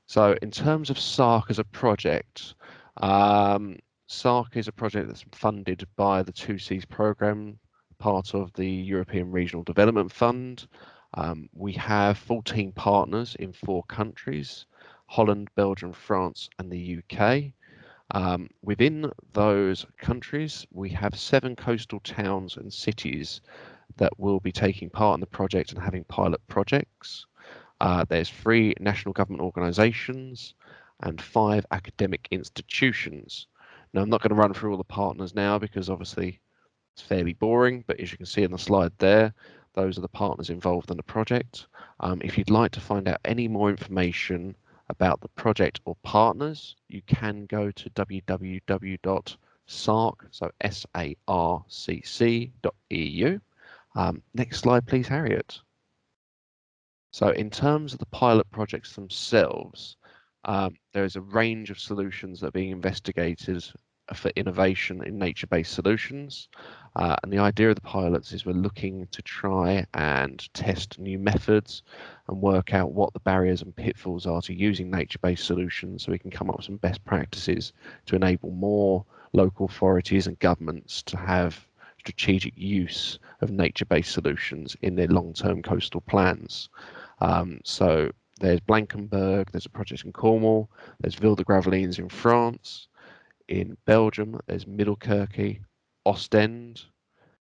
So in terms of SARCC as a project, SARCC is a project that's funded by the 2Cs programme, part of the European Regional Development Fund. We have 14 partners in 4 countries, Holland, Belgium, France and the UK. Within those countries, we have 7 coastal towns and cities that will be taking part in the project and having pilot projects. There's 3 national government organisations and 5 academic institutions. Now, I'm not going to run through all the partners now because obviously it's fairly boring, but as you can see in the slide there, those are the partners involved in the project. If you'd like to find out any more information about the project or partners, you can go to www.sarc, so sarcc.eu. Next slide, please, Harriet. So in terms of the pilot projects themselves, there is a range of solutions that are being investigated for innovation in nature-based solutions. And the idea of the pilots is we're looking to try and test new methods and work out what the barriers and pitfalls are to using nature-based solutions so we can come up with some best practices to enable more local authorities and governments to have strategic use of nature-based solutions in their long-term coastal plans. So there's Blankenberg, there's a project in Cornwall, there's Ville de Gravelines in France, in Belgium there's Middelkerke, Ostend,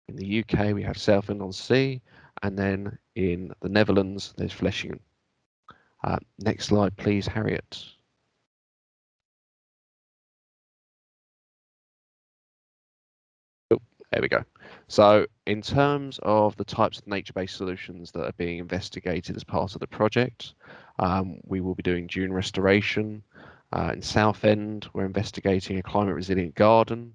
in the UK we have Southend-on-Sea, and then in the Netherlands there's Vlissingen. Next slide please, Harriet. Oh, there we go. So in terms of the types of nature-based solutions that are being investigated as part of the project, we will be doing dune restoration. In Southend, we're investigating a climate resilient garden.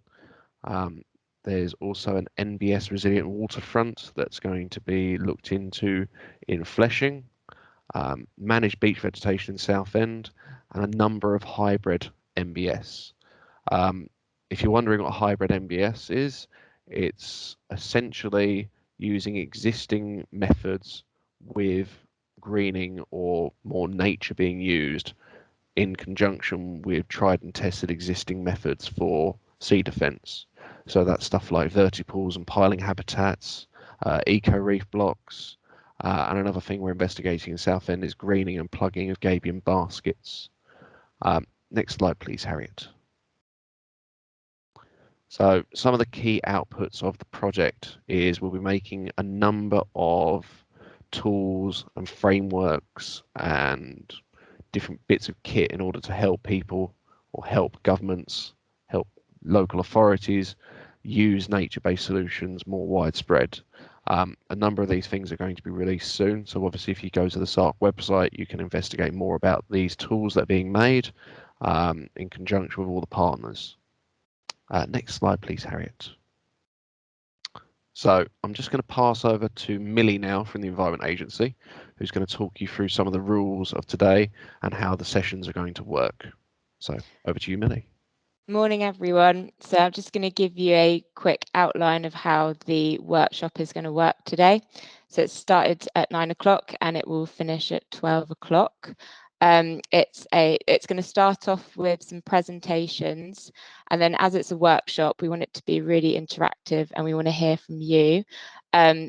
There's also an NBS resilient waterfront that's going to be looked into in Vlissingen, managed beach vegetation in Southend, and a number of hybrid NBS. If you're wondering what a hybrid NBS is, it's essentially using existing methods with greening or more nature being used in conjunction with tried and tested existing methods for sea defence. So that's stuff like vertipools and piling habitats, eco reef blocks, and another thing we're investigating in Southend is greening and plugging of gabion baskets. Next slide please, Harriet. So some of the key outputs of the project is we'll be making a number of tools and frameworks and different bits of kit in order to help people or help governments, help local authorities use nature-based solutions more widespread. A number of these things are going to be released soon. So obviously if you go to the SARCC website, you can investigate more about these tools that are being made in conjunction with all the partners. Next slide, please, Harriet. So I'm just going to pass over to Millie now from the Environment Agency, who's going to talk you through some of the rules of today and how the sessions are going to work. So over to you, Millie. Morning, everyone. So I'm just going to give you a quick outline of how the workshop is going to work today. So it started at 9 o'clock and it will finish at 12 o'clock. It's going to start off with some presentations, and then as it's a workshop, we want it to be really interactive and we want to hear from you.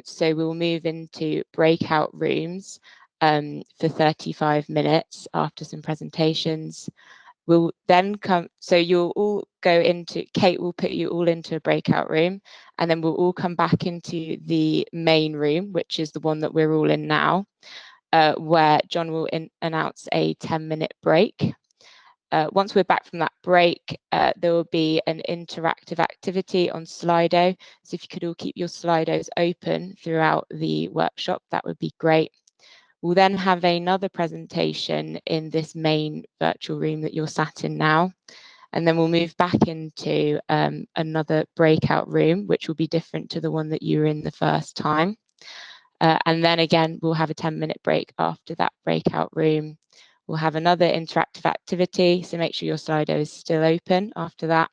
So we'll move into breakout rooms for 35 minutes after some presentations. We'll then come, so you'll all go into, Kate will put you all into a breakout room, and then we'll all come back into the main room, which is the one that we're all in now. Where John will announce a 10-minute break. Once we're back from that break, there will be an interactive activity on Slido. So if you could all keep your Slidos open throughout the workshop, that would be great. We'll then have another presentation in this main virtual room that you're sat in now. And then we'll move back into another breakout room, which will be different to the one that you were in the first time. And then again, we'll have a 10-minute break after that breakout room. We'll have another interactive activity, so make sure your Slido is still open after that.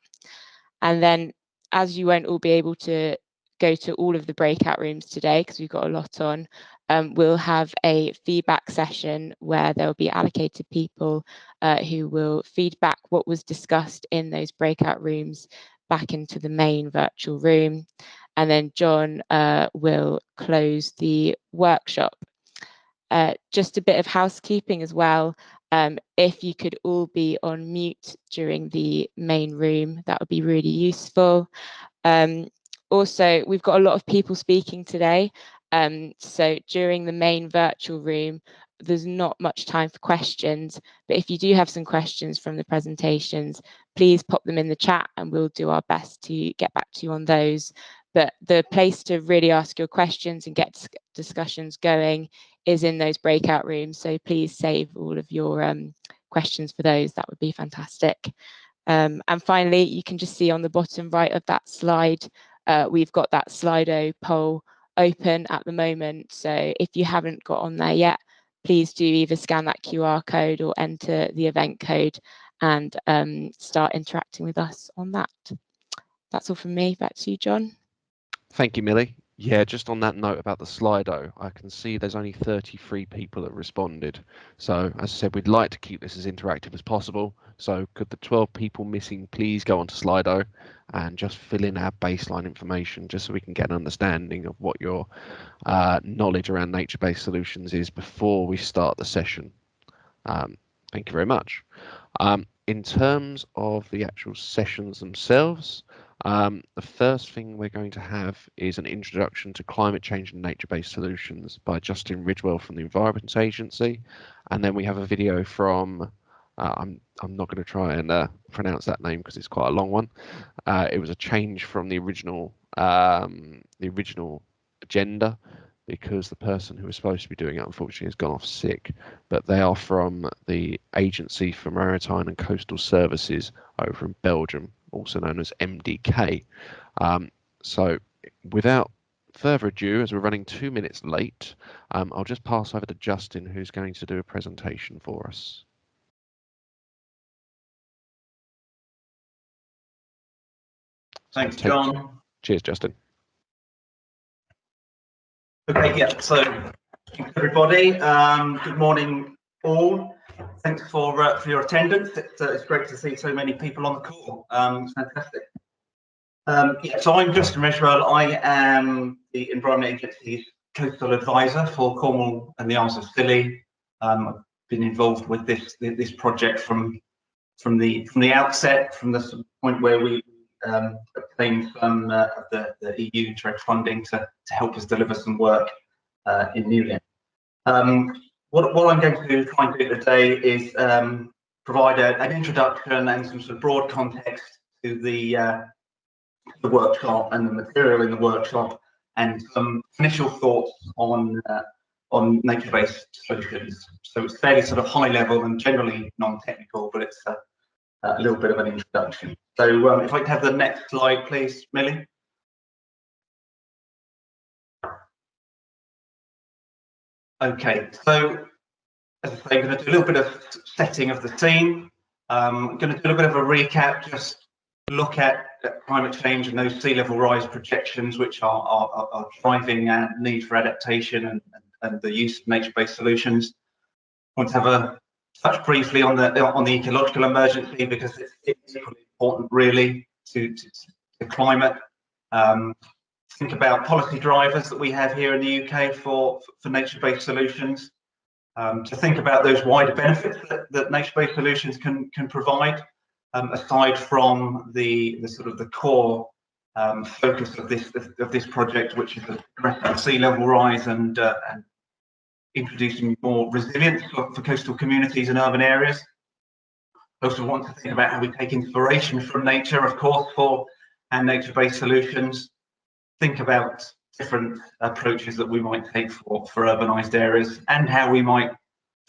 And then, as you won't all be able to go to all of the breakout rooms today, because we've got a lot on, we'll have a feedback session where there will be allocated people who will feed back what was discussed in those breakout rooms back into the main virtual room. And then John will close the workshop. Just a bit of housekeeping as well. If you could all be on mute during the main room, that would be really useful. Also, we've got a lot of people speaking today. So during the main virtual room, there's not much time for questions, but if you do have some questions from the presentations, please pop them in the chat and we'll do our best to get back to you on those. But the place to really ask your questions and get discussions going is in those breakout rooms. So please save all of your questions for those. That would be fantastic. And finally, you can just see on the bottom right of that slide, we've got that Slido poll open at the moment. So if you haven't got on there yet, please do either scan that QR code or enter the event code and start interacting with us on that. That's all from me. Back to you, John. Thank you, Millie. Yeah, just on that note about the Slido, I can see there's only 33 people that responded. So as I said, we'd like to keep this as interactive as possible. So could the 12 people missing please go onto Slido and just fill in our baseline information just so we can get an understanding of what your knowledge around nature-based solutions is before we start the session. Thank you very much. In terms of the actual sessions themselves, the first thing we're going to have is an introduction to climate change and nature-based solutions by Justin Ridgwell from the Environment Agency, and then we have a video from I'm not going to try and pronounce that name because it's quite a long one. It was a change from the original agenda because the person who was supposed to be doing it unfortunately has gone off sick, but they are from the Agency for Maritime and Coastal Services over in Belgium, also known as MDK. So without further ado, as we're running 2 minutes late, I'll just pass over to Justin, who's going to do a presentation for us. Thanks, John. Cheers, Justin. Okay, yeah, so thanks everybody. Good morning, all. Thanks for your attendance. It's great to see so many people on the call. It's fantastic. Yeah, so I'm Justin Ridgwell. I am the Environment Agency's Coastal Advisor for Cornwall and the Isles of Scilly. I've been involved with this project from the outset, from the point where we obtained some of the EU trade funding to help us deliver some work in Newlyn. What I'm going to try and do today is provide an introduction and some sort of broad context to the workshop and the material in the workshop, and some initial thoughts on nature-based solutions. So it's fairly sort of high level and generally non-technical, but it's a little bit of an introduction. So if I could have the next slide, please, Millie. Okay, so as I say, I'm going to do a little bit of setting of the scene. I'm going to do a bit of a recap, just look at climate change and those sea level rise projections, which are driving our need for adaptation and the use of nature-based solutions. I want to have a touch briefly on the ecological emergency, because it's equally important, really, to climate. Think about policy drivers that we have here in the UK for nature-based solutions. To think about those wider benefits that nature-based solutions can provide, aside from the sort of the core focus of this project, which is addressing sea level rise and introducing more resilience for coastal communities and urban areas. I also want to think about how we take inspiration from nature, of course, for our nature-based solutions. Think about different approaches that we might take for urbanised areas, and how we might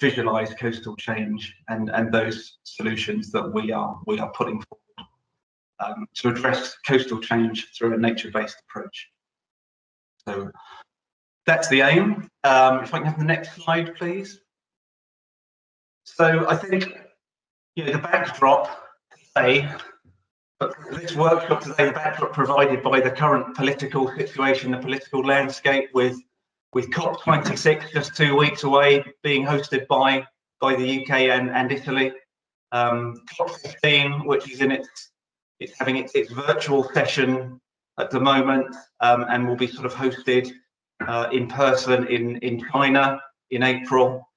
visualise coastal change and those solutions that we are putting forward to address coastal change through a nature-based approach. So that's the aim. If I can have the next slide, please. So I think, the backdrop today, but this workshop today, the backdrop provided by the current political situation, the political landscape, with with COP26 just 2 weeks away, being hosted by the UK and Italy. COP15, which is it's having its virtual session at the moment, and will be sort of hosted in person in China in April,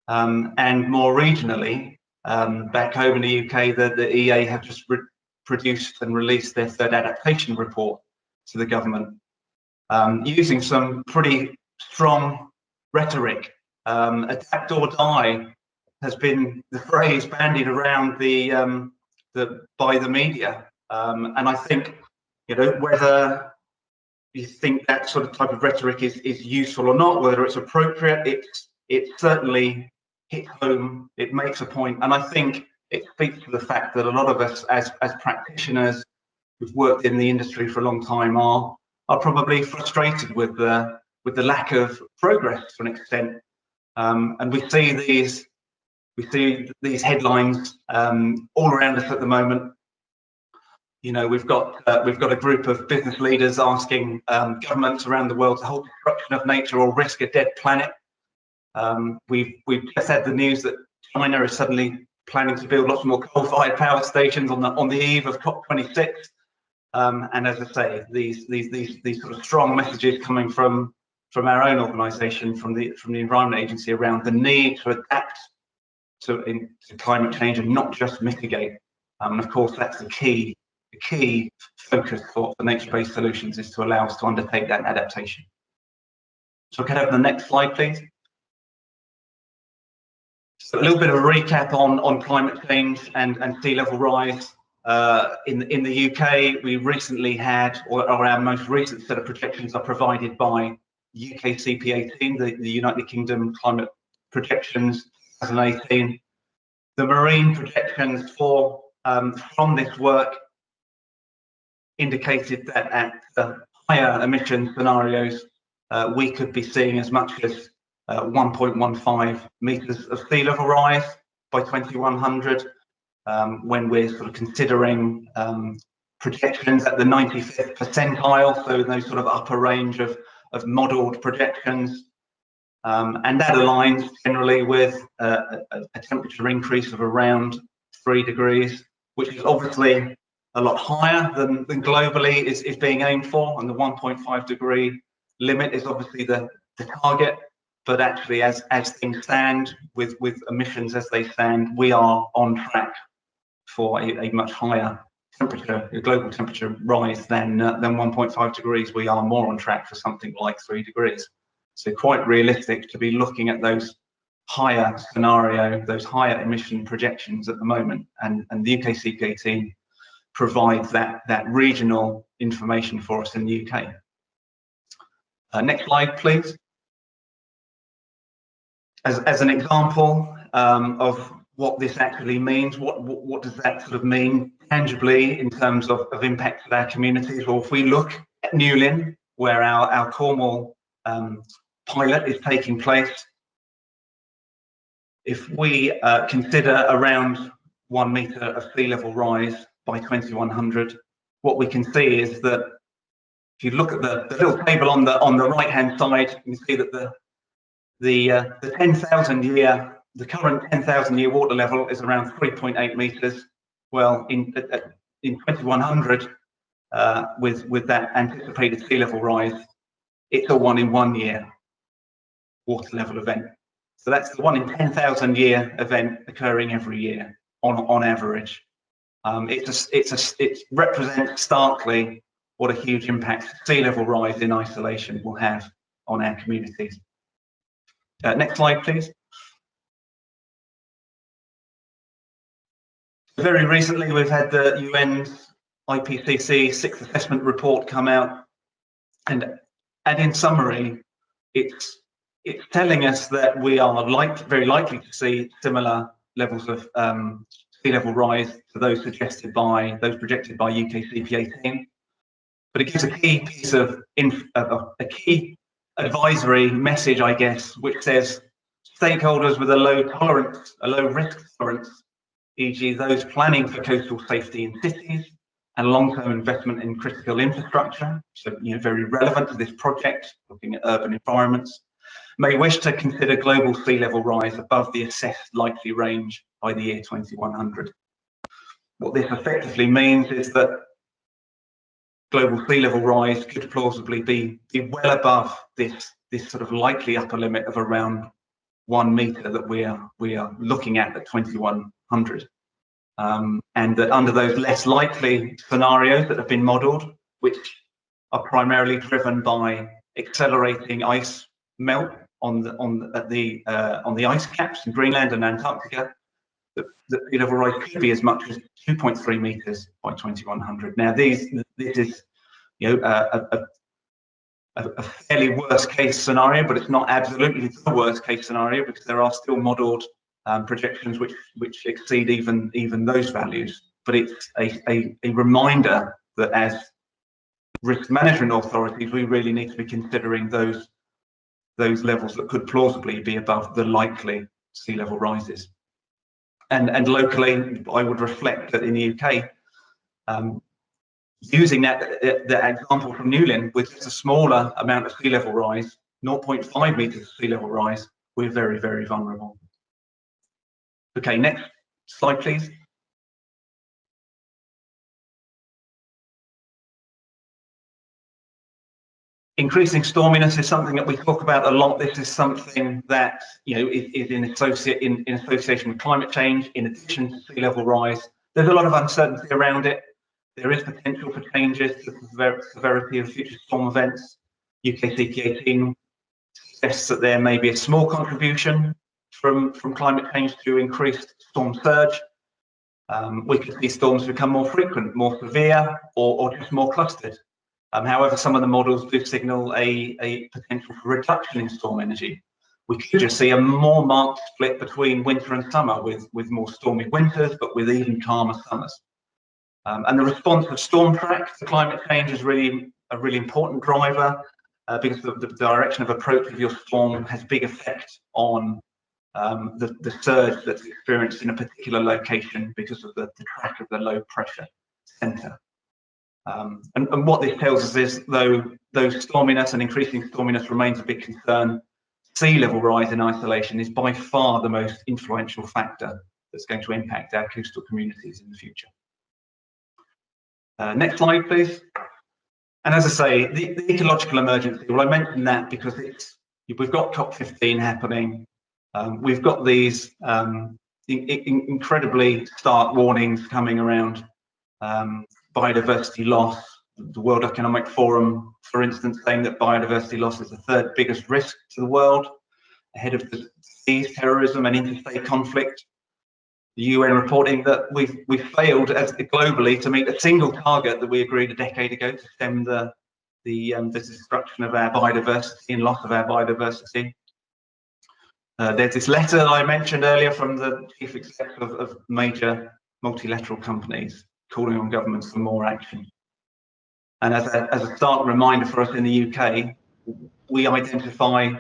and more regionally, back home in the UK, the EA have just produced and released their third adaptation report to the government, using some pretty strong rhetoric. Adapt or die has been the phrase bandied around by the media, and I think, you know, whether you think that sort of type of rhetoric is useful or not, whether it's appropriate, it certainly hits home. It makes a point, and I think it speaks to the fact that a lot of us as practitioners who've worked in the industry for a long time are probably frustrated with the lack of progress to an extent, and we see these headlines all around us at the moment. You know, we've got a group of business leaders asking governments around the world to halt destruction of nature or risk a dead planet. We've just had the news that China is suddenly planning to build lots more coal-fired power stations on the eve of COP26. And as I say, these sort of strong messages coming from our own organisation, from the Environment Agency, around the need to adapt to climate change and not just mitigate. And of course, that's the key focus for nature-based solutions, is to allow us to undertake that adaptation. So can I have the next slide, please? So a little bit of a recap on climate change and sea level rise. In the UK, we recently had, or our most recent set of projections are provided by UKCP18, the United Kingdom Climate Projections 2018. The marine projections from this work indicated that at the higher emission scenarios, we could be seeing as much as 1.15 meters of sea level rise by 2100, when we're sort of considering projections at the 95th percentile, so those sort of upper range of modelled projections. And that aligns generally with a temperature increase of around 3 degrees, which is obviously a lot higher than globally is being aimed for, and the 1.5 degree limit is obviously the target. But actually, as things stand, with emissions as they stand, we are on track for a much higher temperature, a global temperature rise than 1.5 degrees. We are more on track for something like 3 degrees. So quite realistic to be looking at those higher scenario, those higher emission projections at the moment, and the UKCP team provides that regional information for us in the UK. Next slide, please. As an example of what this actually means, what does that sort of mean tangibly in terms of impact to our communities? Well, if we look at Newlyn, where our Cornwall pilot is taking place, if we consider around 1 metre of sea level rise by 2100, what we can see is that if you look at the little table on the right hand side, you can see that the 10,000 year, the current 10,000 year water level is around 3.8 meters. Well, in 2100, with that anticipated sea level rise, it's a 1 in 1 year water level event. So that's the 1 in 10,000 year event occurring every year on average. It represents starkly what a huge impact sea level rise in isolation will have on our communities. Next slide, please. Very recently, we've had the UN's IPCC 6th assessment report come out, and in summary, it's telling us that we are very likely to see similar levels of sea level rise to those projected by UKCP18. But it gives a key piece of a key advisory message, I guess, which says stakeholders with a low risk tolerance, e.g. those planning for coastal safety in cities and long-term investment in critical infrastructure, so very relevant to this project, looking at urban environments, may wish to consider global sea level rise above the assessed likely range by the year 2100. What this effectively means is that global sea level rise could plausibly be well above this sort of likely upper limit of around 1 metre that we are looking at 2100. And that under those less likely scenarios that have been modelled, which are primarily driven by accelerating ice melt on the ice caps in Greenland and Antarctica, the sea level rise could be as much as 2.3 metres by 2100. Now, this is a fairly worst case scenario, but it's not absolutely the worst case scenario, because there are still modelled projections which exceed even those values. But it's a reminder that as risk management authorities, we really need to be considering those levels that could plausibly be above the likely sea level rises. And locally, I would reflect that in the UK, using that example from Newlyn, with just a smaller amount of sea level rise, 0.5 metres of sea level rise, we're very, very vulnerable. Okay, next slide, please. Increasing storminess is something that we talk about a lot. This is something that is in association with climate change, in addition to sea level rise. There's a lot of uncertainty around it. There is potential for changes to the severity of future storm events. UKCP 18 suggests that there may be a small contribution from climate change to increased storm surge. We could see storms become more frequent, more severe, or just more clustered. However, some of the models do signal a potential for reduction in storm energy. We could just see a more marked split between winter and summer, with more stormy winters, but with even calmer summers. And the response of StormTrack to climate change is really a really important driver, because the direction of approach of your storm has big effect on the surge that's experienced in a particular location because of the track of the low pressure centre. And what this tells us is, though storminess and increasing storminess remains a big concern, sea level rise in isolation is by far the most influential factor that's going to impact our coastal communities in the future. Next slide, please. And as I say, the ecological emergency, well, I mentioned that because we've got COP15 happening. We've got these incredibly stark warnings coming around biodiversity loss. The World Economic Forum, for instance, saying that biodiversity loss is the third biggest risk to the world, ahead of disease, terrorism, and interstate conflict. The UN reporting that we've failed globally to meet a single target that we agreed a decade ago to stem the destruction of our biodiversity and loss of our biodiversity. There's this letter that I mentioned earlier from the chief executive of major multilateral companies calling on governments for more action. And as a stark reminder for us in the UK, we identify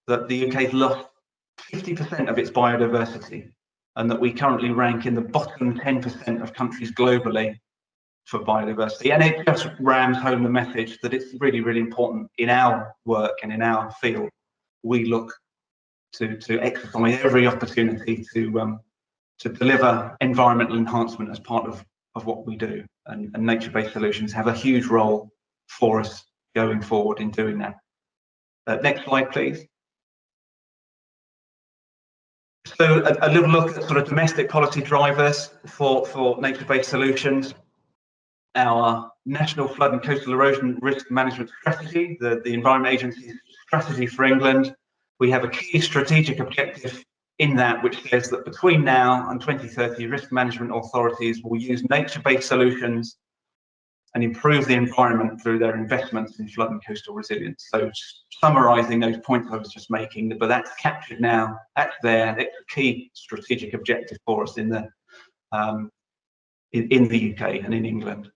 that the UK's lost 50% of its biodiversity, and that we currently rank in the bottom 10% of countries globally for biodiversity. And it just rams home the message that it's really, really important in our work and in our field. We look to exercise every opportunity to deliver environmental enhancement as part of what we do. And nature-based solutions have a huge role for us going forward in doing that. Next slide, please. So a little look at sort of domestic policy drivers for nature-based solutions. Our National Flood and Coastal Erosion Risk Management Strategy, the Environment Agency's strategy for England, we have a key strategic objective in that, which says that between now and 2030, risk management authorities will use nature-based solutions and improve the environment through their investments in flood and coastal resilience. So summarising those points I was just making, but that's captured now, that's there, it's a key strategic objective for us in the UK and in England.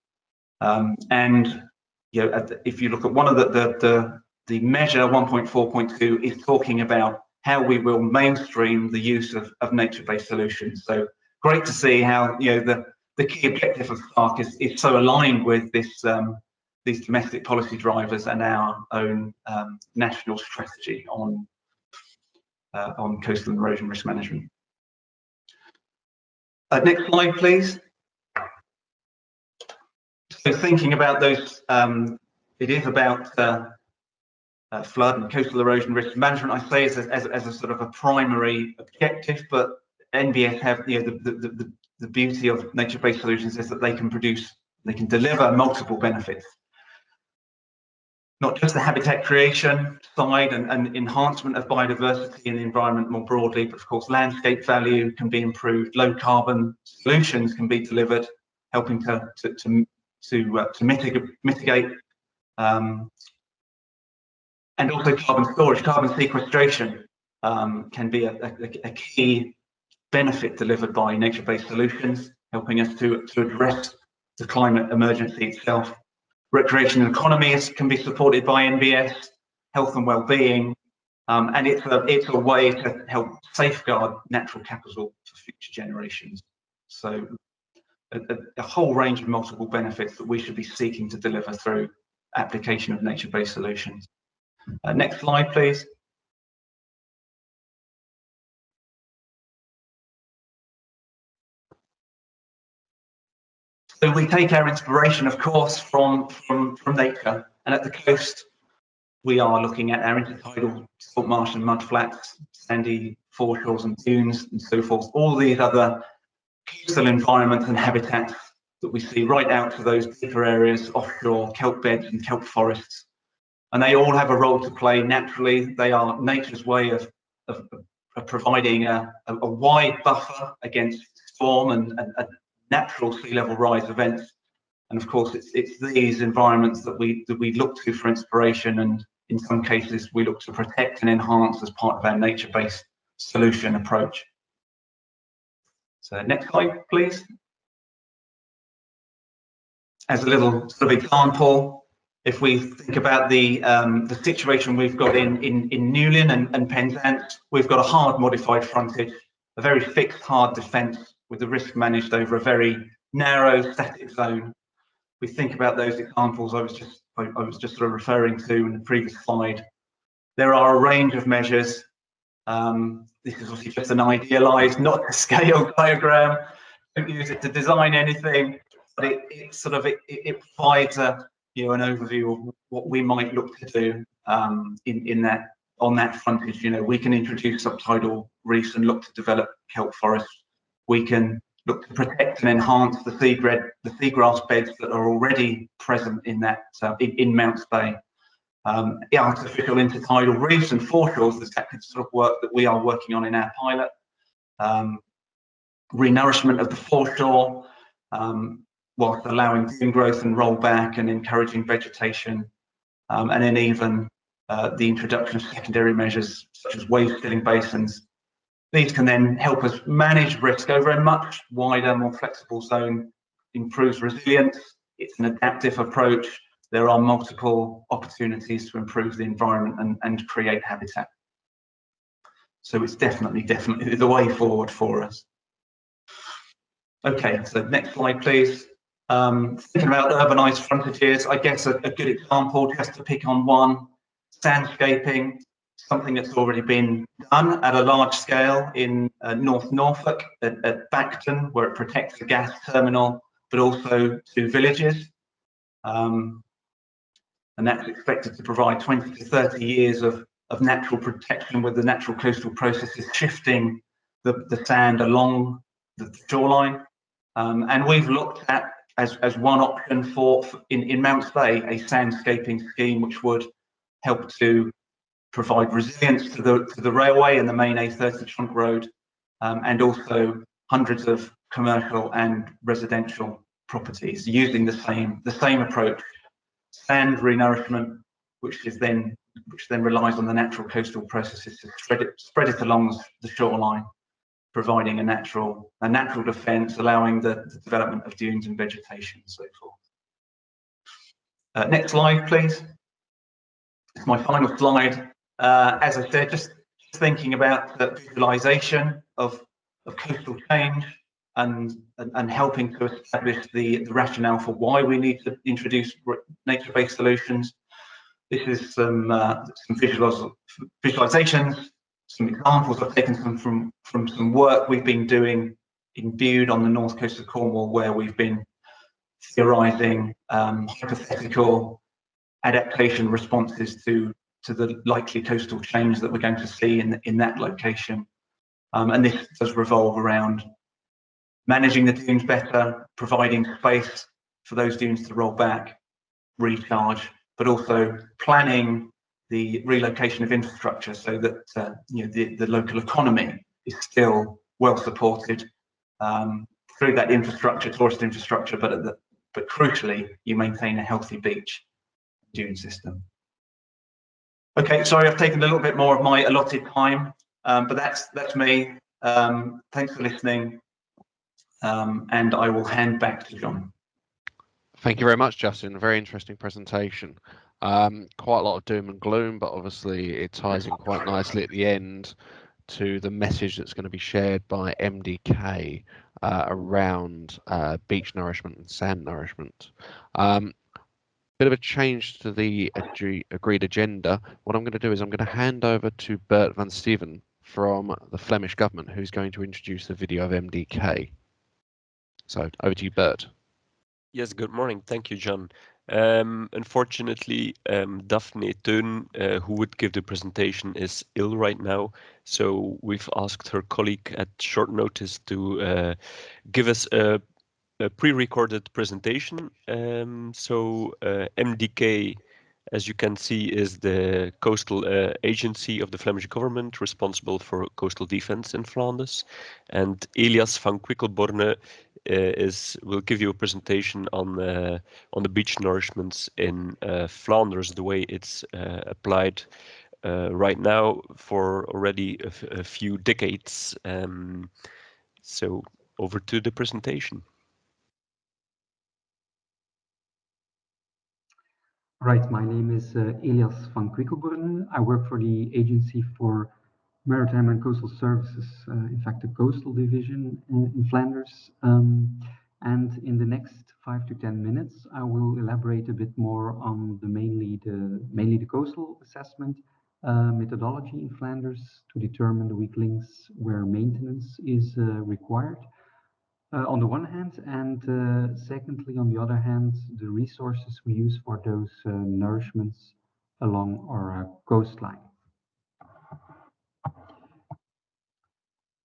And if you look at one of the measure 1.4.2 is talking about how we will mainstream the use of nature-based solutions. So great to see how the the key objective of SARCC is so aligned with this, these domestic policy drivers and our own national strategy on coastal and erosion risk management. Next slide, please. So thinking about those, it is about flood and coastal erosion risk management, I say, as a sort of a primary objective, but NBS have, you know, the beauty of nature-based solutions is that they can deliver multiple benefits. Not just the habitat creation side and enhancement of biodiversity and the environment more broadly, but of course landscape value can be improved, low carbon solutions can be delivered, helping to mitigate and also carbon storage, carbon sequestration can be a key benefit delivered by nature-based solutions, helping us to address the climate emergency itself. Recreation and economies can be supported by NBS, health and well-being, and it's a way to help safeguard natural capital for future generations. So a whole range of multiple benefits that we should be seeking to deliver through application of nature-based solutions. Next slide, please. So we take our inspiration, of course, from nature, and at the coast, we are looking at our intertidal salt marsh and mudflats, sandy foreshores and dunes, and so forth. All these other coastal environments and habitats that we see right out to those deeper areas, offshore, kelp beds and kelp forests, and they all have a role to play naturally. They are nature's way of providing a wide buffer against storm and natural sea level rise events, and of course it's these environments that we look to for inspiration, and in some cases we look to protect and enhance as part of our nature-based solution approach. So next slide, please. As a little sort of example, if we think about the situation we've got in Newlyn and Penzance, we've got a hard modified frontage, a very fixed hard defence, with the risk managed over a very narrow static zone. We think about those examples I was just sort of referring to in the previous slide. There are a range of measures. This is obviously just an idealised, not a scale diagram. Don't use it to design anything, but it provides an overview of what we might look to do on that frontage. You know, we can introduce subtidal reefs and look to develop kelp forests. We can look to protect and enhance the seagrass beds that are already present in that in Mounts Bay. Artificial intertidal reefs and foreshores, is that sort of work that we are working on in our pilot. Renourishment of the foreshore, whilst allowing dune growth and rollback and encouraging vegetation, and then even the introduction of secondary measures such as wave stilling basins. These can then help us manage risk over a much wider, more flexible zone, improves resilience. It's an adaptive approach. There are multiple opportunities to improve the environment and create habitat. So it's definitely the way forward for us. Okay, so next slide, please. Thinking about urbanized frontages, I guess a good example, just to pick on one, sandscaping, something that's already been done at a large scale in North Norfolk at Bacton, where it protects the gas terminal, but also 2 villages. And that's expected to provide 20 to 30 years of natural protection, with the natural coastal processes shifting the sand along the shoreline. And we've looked at, as one option in Mounts Bay, a sandscaping scheme which would help to provide resilience to the railway and the main A30 trunk road, and also hundreds of commercial and residential properties using the same approach. Sand renourishment, which then relies on the natural coastal processes to spread it along the shoreline, providing a natural defence, allowing the development of dunes and vegetation and so forth. Next slide, please. It's my final slide. As I said, just thinking about the visualisation of coastal change. and helping to establish the rationale for why we need to introduce nature-based solutions. This is some visualizations, some examples I've taken from some work we've been doing in Bude on the north coast of Cornwall, where we've been theorizing hypothetical adaptation responses to the likely coastal change that we're going to see in that location. And this does revolve around managing the dunes better, providing space for those dunes to roll back, recharge, but also planning the relocation of infrastructure so that the local economy is still well supported through that infrastructure, tourist infrastructure, but crucially, you maintain a healthy beach dune system. Okay, sorry, I've taken a little bit more of my allotted time, but that's me. Thanks for listening, and I will hand back to John. Thank you very much, Justin. A very interesting presentation. Quite a lot of doom and gloom, but obviously it ties in quite nicely at the end to the message that's going to be shared by MDK around beach nourishment and sand nourishment. Bit of a change to the agreed agenda. What I'm going to do is I'm going to hand over to Bert van Steven from the Flemish government, who's going to introduce the video of MDK. So over to you, Bert. Yes, good morning. Thank you, John. Unfortunately, Daphne Teun, who would give the presentation, is ill right now. So we've asked her colleague at short notice to give us a pre-recorded presentation. MDK, as you can see, is the coastal agency of the Flemish government responsible for coastal defense in Flanders. And Elias van Quickelborne will give you a presentation on the beach nourishments in Flanders, the way it's applied right now for already a few decades. So over to the presentation. Right, my name is Elias van Quickelborne. I work for the Agency for Maritime and Coastal Services, in fact, the coastal division in Flanders. And in the next 5 to 10 minutes, I will elaborate a bit more on mainly the coastal assessment methodology in Flanders to determine the weak links where maintenance is required. On the one hand, and secondly, on the other hand, the resources we use for those nourishments along our coastline.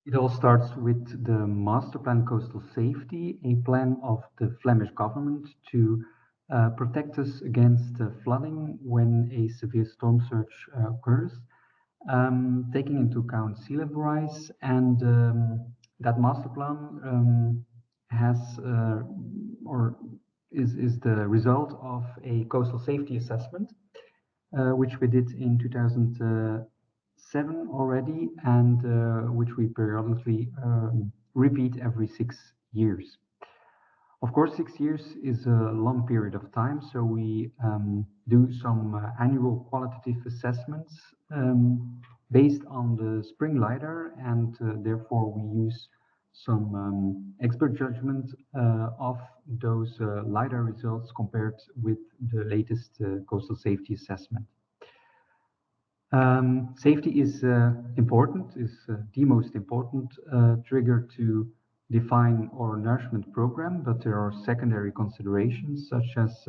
It all starts with the Master Plan Coastal Safety, a plan of the Flemish government to protect us against flooding when a severe storm surge occurs, taking into account sea level rise. And that master plan has is the result of a coastal safety assessment, which we did in 2007 already, and which we periodically repeat every 6 years. Of course, 6 years is a long period of time, so we do some annual qualitative assessments based on the spring LiDAR, and therefore we use some expert judgment of those LiDAR results compared with the latest coastal safety assessment. Safety is important, is the most important trigger to define our nourishment program, but there are secondary considerations such as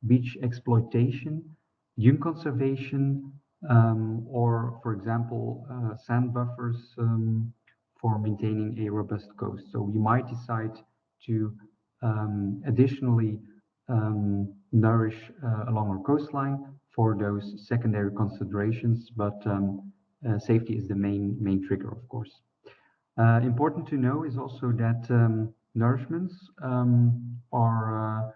beach exploitation, dune conservation, or, for example, sand buffers for maintaining a robust coast. So we might decide to additionally nourish along our coastline for those secondary considerations, but safety is the main trigger, of course. Important to know is also that nourishments are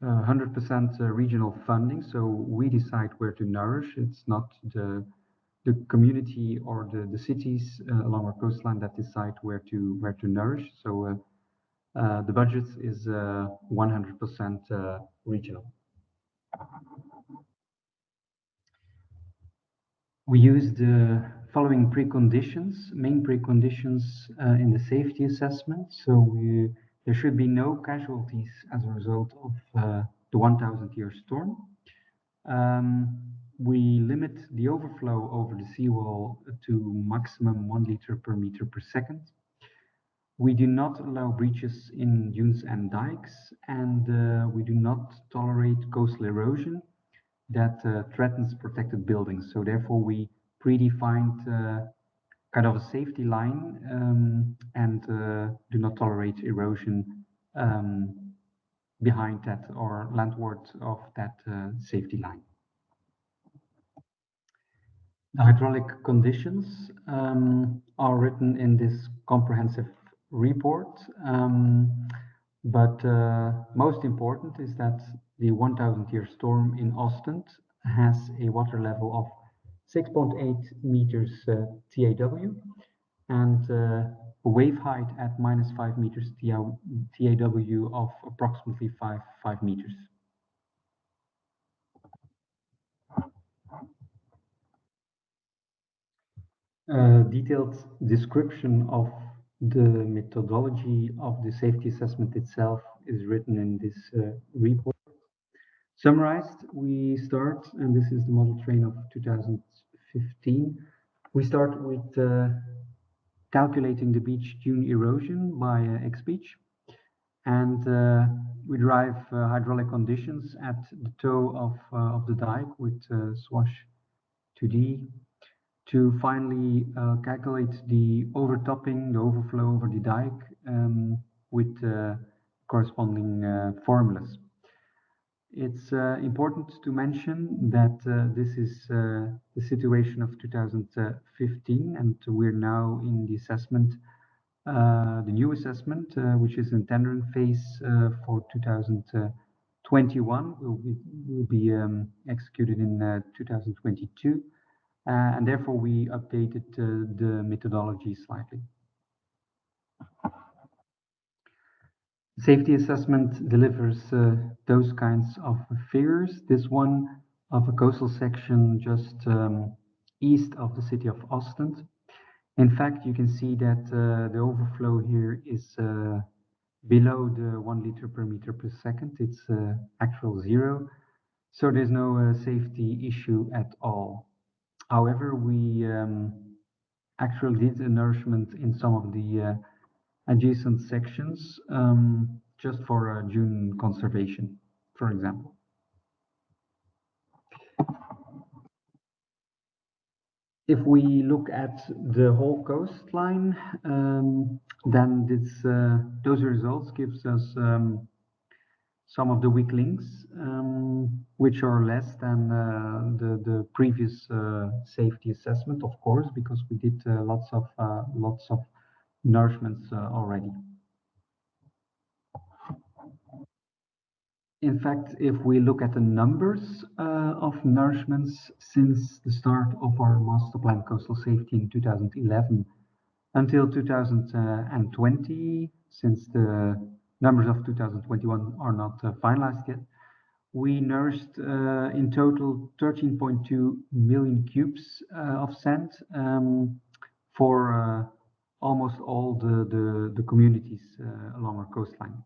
100% regional funding, so we decide where to nourish. It's not the community or the cities along our coastline that decide where to nourish. So the budget is 100% regional. We use the following preconditions, main preconditions in the safety assessment. So there should be no casualties as a result of the 1,000-year storm. We limit the overflow over the seawall to maximum 1 liter per meter per second. We do not allow breaches in dunes and dikes, and we do not tolerate coastal erosion that threatens protected buildings. So therefore, we predefined kind of a safety line and do not tolerate erosion behind that or landward of that safety line. The hydraulic conditions are written in this comprehensive report, but most important is that the 1,000-year storm in Ostend has a water level of 6.8 meters TAW and a wave height at -5 meters TAW of approximately 5 meters. A detailed description of the methodology of the safety assessment itself is written in this report. Summarized, we start, and this is the model train of 2015, we start with calculating the beach dune erosion by X-Beach, and we derive hydraulic conditions at the toe of the dike with swash 2D to finally calculate the overtopping, the overflow over the dike with corresponding formulas. It's important to mention that this is the situation of 2015, and we're now in the assessment, the new assessment, which is in tendering phase for 2021, will be executed in 2022. And therefore, we updated the methodology slightly. Safety assessment delivers those kinds of figures. This one of a coastal section just east of the city of Ostend. In fact, you can see that the overflow here is below the 1 liter per meter per second. It's actual 0. So there's no safety issue at all. However, we actually did a nourishment in some of the adjacent sections just for dune conservation, for example. If we look at the whole coastline, then those results gives us some of the weak links, which are less than the previous safety assessment, of course, because we did lots of nourishments already. In fact, if we look at the numbers of nourishments since the start of our master plan coastal safety in 2011 until 2020, since the numbers of 2021 are not finalized yet, we nourished in total 13.2 million cubes of sand for almost all the communities along our coastline.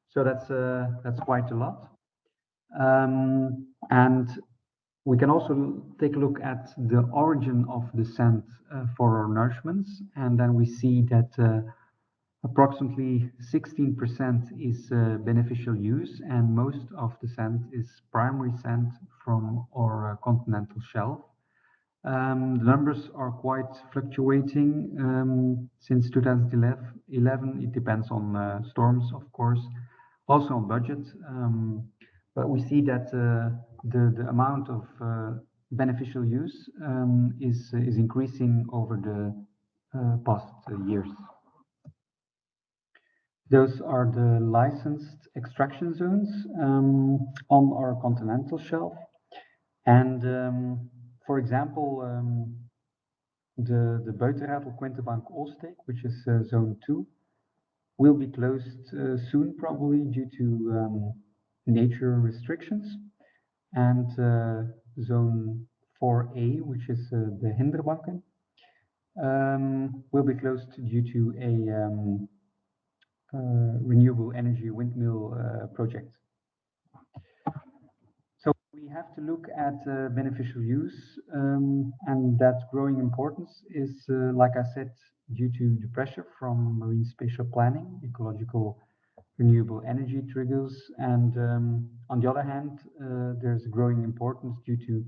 So that's quite a lot. And we can also take a look at the origin of the sand for our nourishments, and then we see that approximately 16% is beneficial use, and most of the sand is primary sand from our continental shelf. The numbers are quite fluctuating since 2011. It depends on storms, of course, also on budget. But we see that the amount of beneficial use is increasing over the past years. Those are the licensed extraction zones on our continental shelf. And for example, the Buitenratel Quentebank Ooststeek, which is zone 2, will be closed soon, probably due to nature restrictions. And zone 4A, which is the Hinderbanken, will be closed due to a renewable energy windmill project. So we have to look at beneficial use, and that growing importance is, like I said, due to the pressure from marine spatial planning, ecological renewable energy triggers, and on the other hand, there's growing importance due to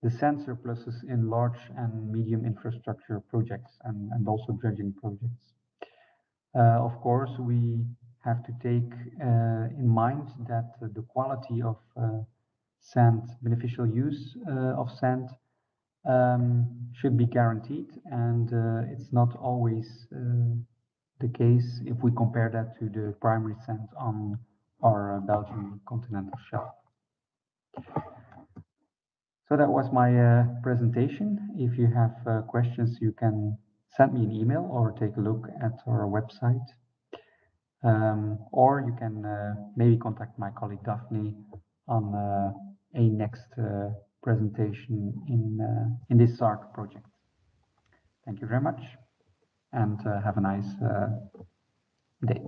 the sand surpluses in large and medium infrastructure projects and also dredging projects. Of course, we have to take in mind that the quality of sand, beneficial use of sand should be guaranteed, and it's not always the case if we compare that to the primary sand on our Belgian continental shelf. So that was my presentation. If you have questions, you can send me an email or take a look at our website. Or you can maybe contact my colleague Daphne on a next presentation in this Sarc project. Thank you very much, and have a nice day.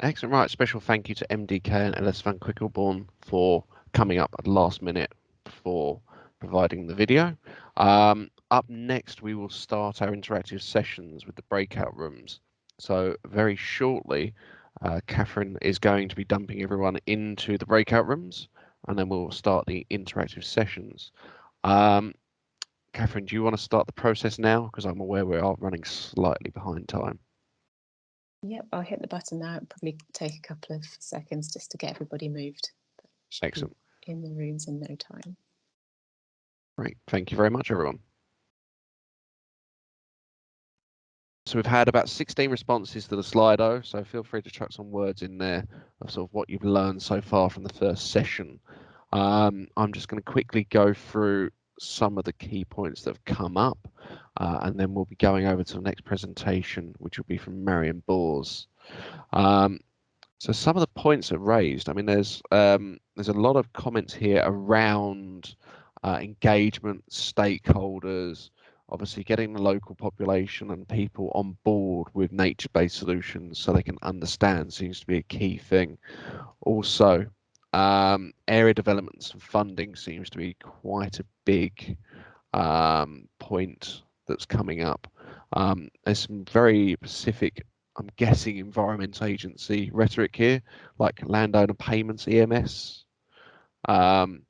Excellent. Right. Special thank you to MDK and Ellis van Quickelborn for coming up at the last minute for providing the video. Up next, we will start our interactive sessions with the breakout rooms. So very shortly, Catherine is going to be dumping everyone into the breakout rooms, and then we'll start the interactive sessions. Catherine, do you want to start the process now? Because I'm aware we are running slightly behind time. Yep, I'll hit the button now. It'll probably take a couple of seconds just to get everybody moved. Excellent. In the rooms in no time. Great. Thank you very much, everyone. So we've had about 16 responses to the Slido, so feel free to chuck some words in there of sort of what you've learned so far from the first session. I'm just going to quickly go through some of the key points that have come up, and then we'll be going over to the next presentation, which will be from Marion Bors. So some of the points are raised. I mean, there's a lot of comments here around engagement, stakeholders, obviously getting the local population and people on board with nature-based solutions so they can understand seems to be a key thing. Also, area developments and funding seems to be quite a big point that's coming up. There's some very specific, I'm guessing, environment agency rhetoric here, like landowner payments, EMS. Another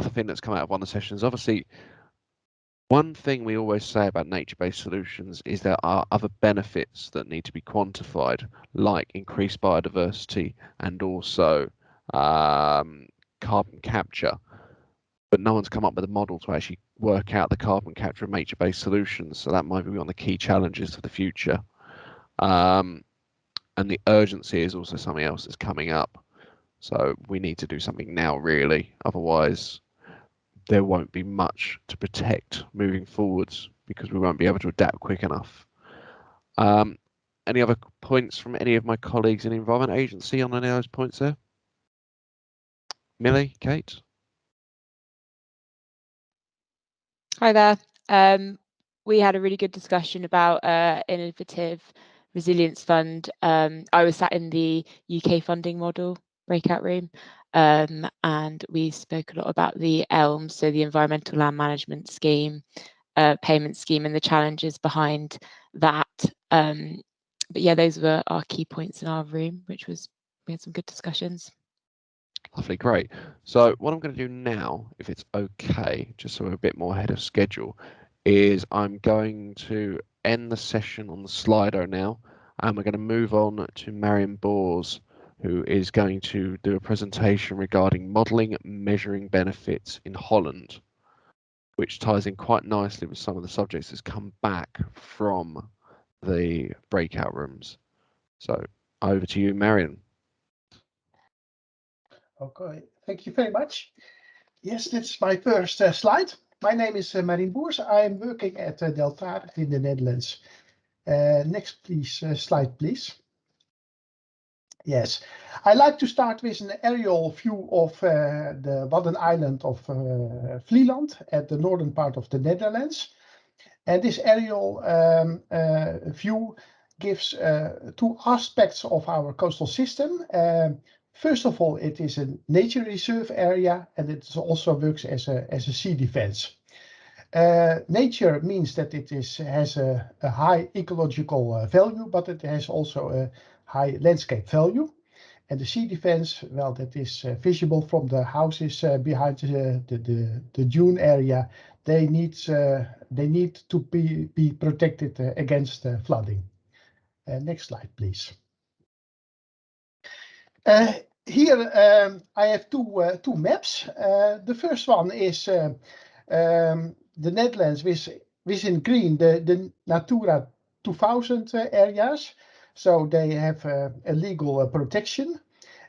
thing that's come out of one of the sessions, obviously, one thing we always say about nature-based solutions is there are other benefits that need to be quantified, like increased biodiversity and also carbon capture. But no one's come up with a model to actually work out the carbon capture of nature-based solutions. So that might be one of the key challenges for the future. And the urgency is also something else that's coming up. So we need to do something now, really. Otherwise, there won't be much to protect moving forwards because we won't be able to adapt quick enough. Any other points from any of my colleagues in the Environment Agency on any of those points there? Millie, Kate? Hi there. We had a really good discussion about innovative resilience fund. I was sat in the UK funding model breakout room, and we spoke a lot about the ELM, so the Environmental Land Management Scheme, payment scheme, and the challenges behind that. But yeah, those were our key points in our room, we had some good discussions. Lovely, great. So what I'm going to do now, if it's okay, just so we're a bit more ahead of schedule, is I'm going to end the session on the Slido now, and we're going to move on to Marion Bors, who is going to do a presentation regarding modelling measuring benefits in Holland, which ties in quite nicely with some of the subjects that's come back from the breakout rooms. So over to you, Marion. Okay, thank you very much. Yes, that's my first slide. My name is Marion Boers. I'm working at Delta in the Netherlands. Next, please, slide, please. Yes, I like to start with an aerial view of the Wadden Island of Vlieland at the northern part of the Netherlands. And this aerial view gives two aspects of our coastal system. First of all, it is a nature reserve area, and it also works as a sea defense. Nature means that it has a high ecological value, but it has also a high landscape value. And the sea defense, well, that is visible from the houses behind the dune area. They need to be protected against flooding. Next slide, please. Here I have two maps. The first one is the Netherlands within green, the Natura 2000 areas. So they have a legal protection.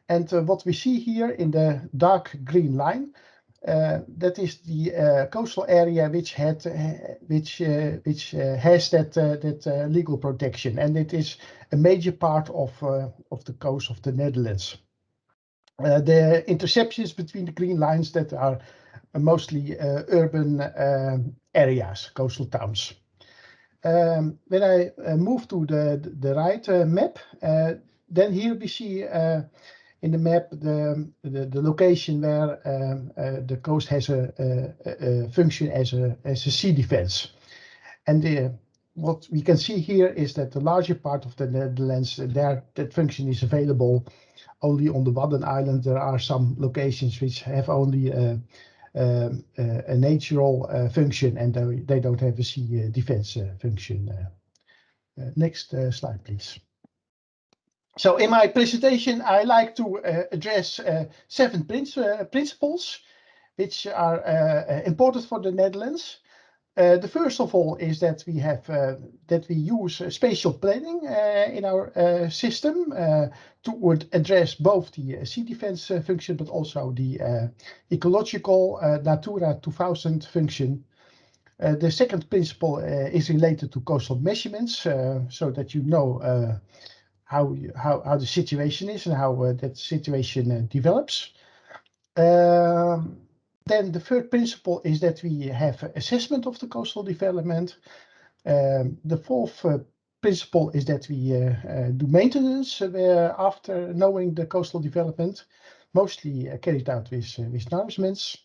And what we see here in the dark green line, that is the coastal area which has that legal protection, and it is a major part of the coast of the Netherlands. The interceptions between the green lines that are mostly urban areas, coastal towns. When I move to the right map, then here we see in the map the location where the coast has a function as a sea defense. And what we can see here is that the larger part of the Netherlands, that function is available only on the Wadden Island. There are some locations which have only a natural function, and they don't have a sea defense function. Next slide, please. So in my presentation, I like to address 7 principles which are important for the Netherlands. The first of all is that we use spatial planning in our system to address both the sea defense function, but also the ecological Natura 2000 function. The second principle is related to coastal measurements, so that you know how the situation is and how that situation develops. Then the third principle is that we have assessment of the coastal development. The fourth principle is that we do maintenance after knowing the coastal development, mostly carried out with nourishments.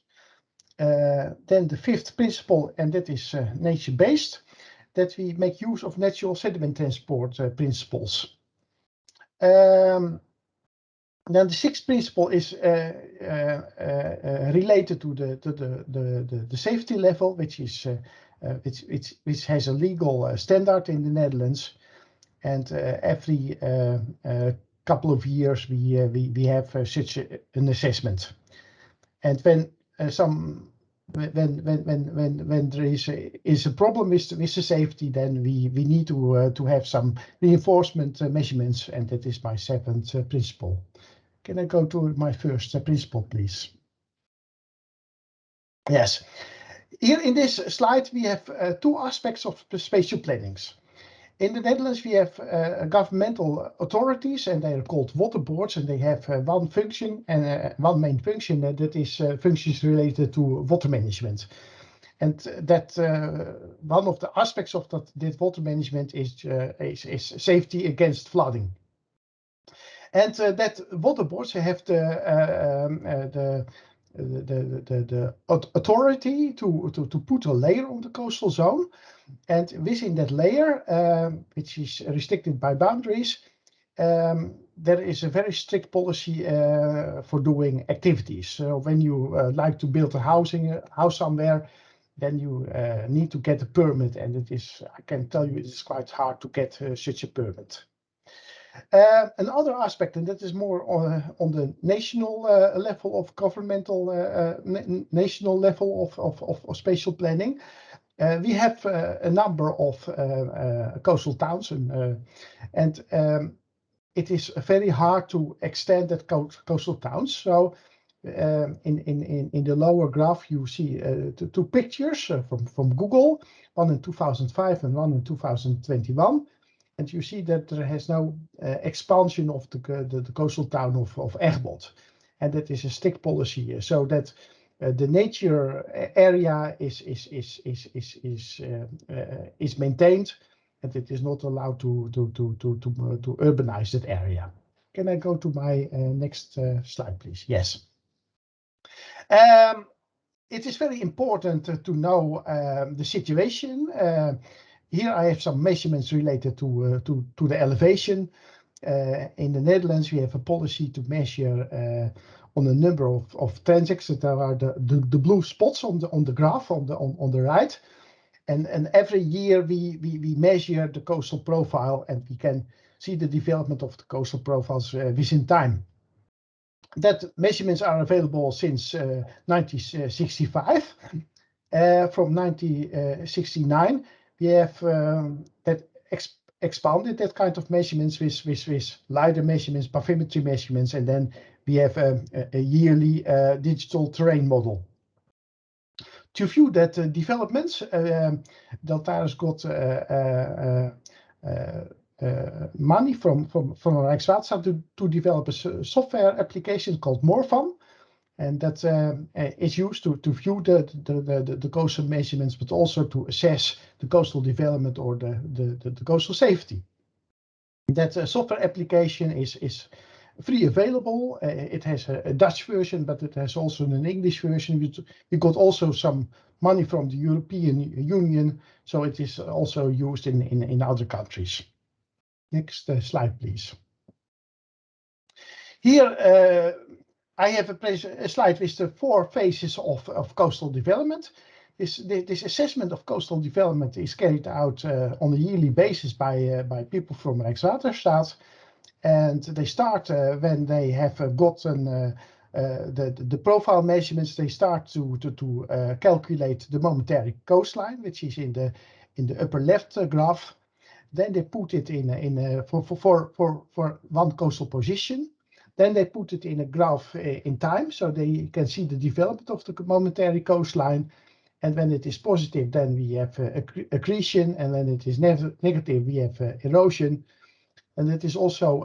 Then the fifth principle, and that is nature-based, that we make use of natural sediment transport principles. Then the sixth principle is related to the safety level, which has a legal standard in the Netherlands, and every couple of years we have such an assessment. And when there is a problem with the safety, then we need to have some reinforcement measurements, and that is my seventh principle. Can I go to my first principle, please? Yes. Here in this slide, we have two aspects of the spatial plannings. In the Netherlands, we have governmental authorities, and they are called water boards, and they have one function and one main function, that is functions related to water management. And that one of the aspects of that water management is safety against flooding. And that water boards have the authority to put a layer on the coastal zone, and within that layer, which is restricted by boundaries, there is a very strict policy for doing activities. So when you like to build a house somewhere, then you need to get a permit, and I can tell you, it's quite hard to get such a permit. Another aspect, and that is more on the national level of governmental, national level of spatial planning. We have a number of coastal towns, and it is very hard to extend that coastal towns. So in the lower graph, you see two pictures from Google, one in 2005 and one in 2021. And you see that there has no expansion of the coastal town of Egmond. And that is a strict policy, so that the nature area is maintained, and it is not allowed to urbanize that area. Can I go to my next slide, please? Yes. It is very important to know the situation. Here I have some measurements related to the elevation. In the Netherlands, we have a policy to measure on a number of transects that are the blue spots on the graph on the right. And every year we measure the coastal profile, and we can see the development of the coastal profiles within time. That measurements are available since 1965. From 1969, we have that expanded that kind of measurements with LiDAR measurements, bathymetry measurements, and then we have a yearly digital terrain model. To view that developments, Deltares got money from Rijkswaterstaat to develop a software application called Morfan, and that is used to view the coastal measurements, but also to assess the coastal development or the coastal safety. That software application is free available. It has a Dutch version, but it has also an English version. We got also some money from the European Union, so it is also used in other countries. Next slide, please. Here I have a slide with the 4 phases of coastal development. This assessment of coastal development is carried out on a yearly basis by people from Rijkswaterstaat. And they start when they have gotten the profile measurements. They start to calculate the momentary coastline, which is in the upper left graph. Then they put it for one coastal position. Then they put it in a graph in time, so they can see the development of the momentary coastline. And when it is positive, then we have accretion, and when it is negative, we have erosion. And it is also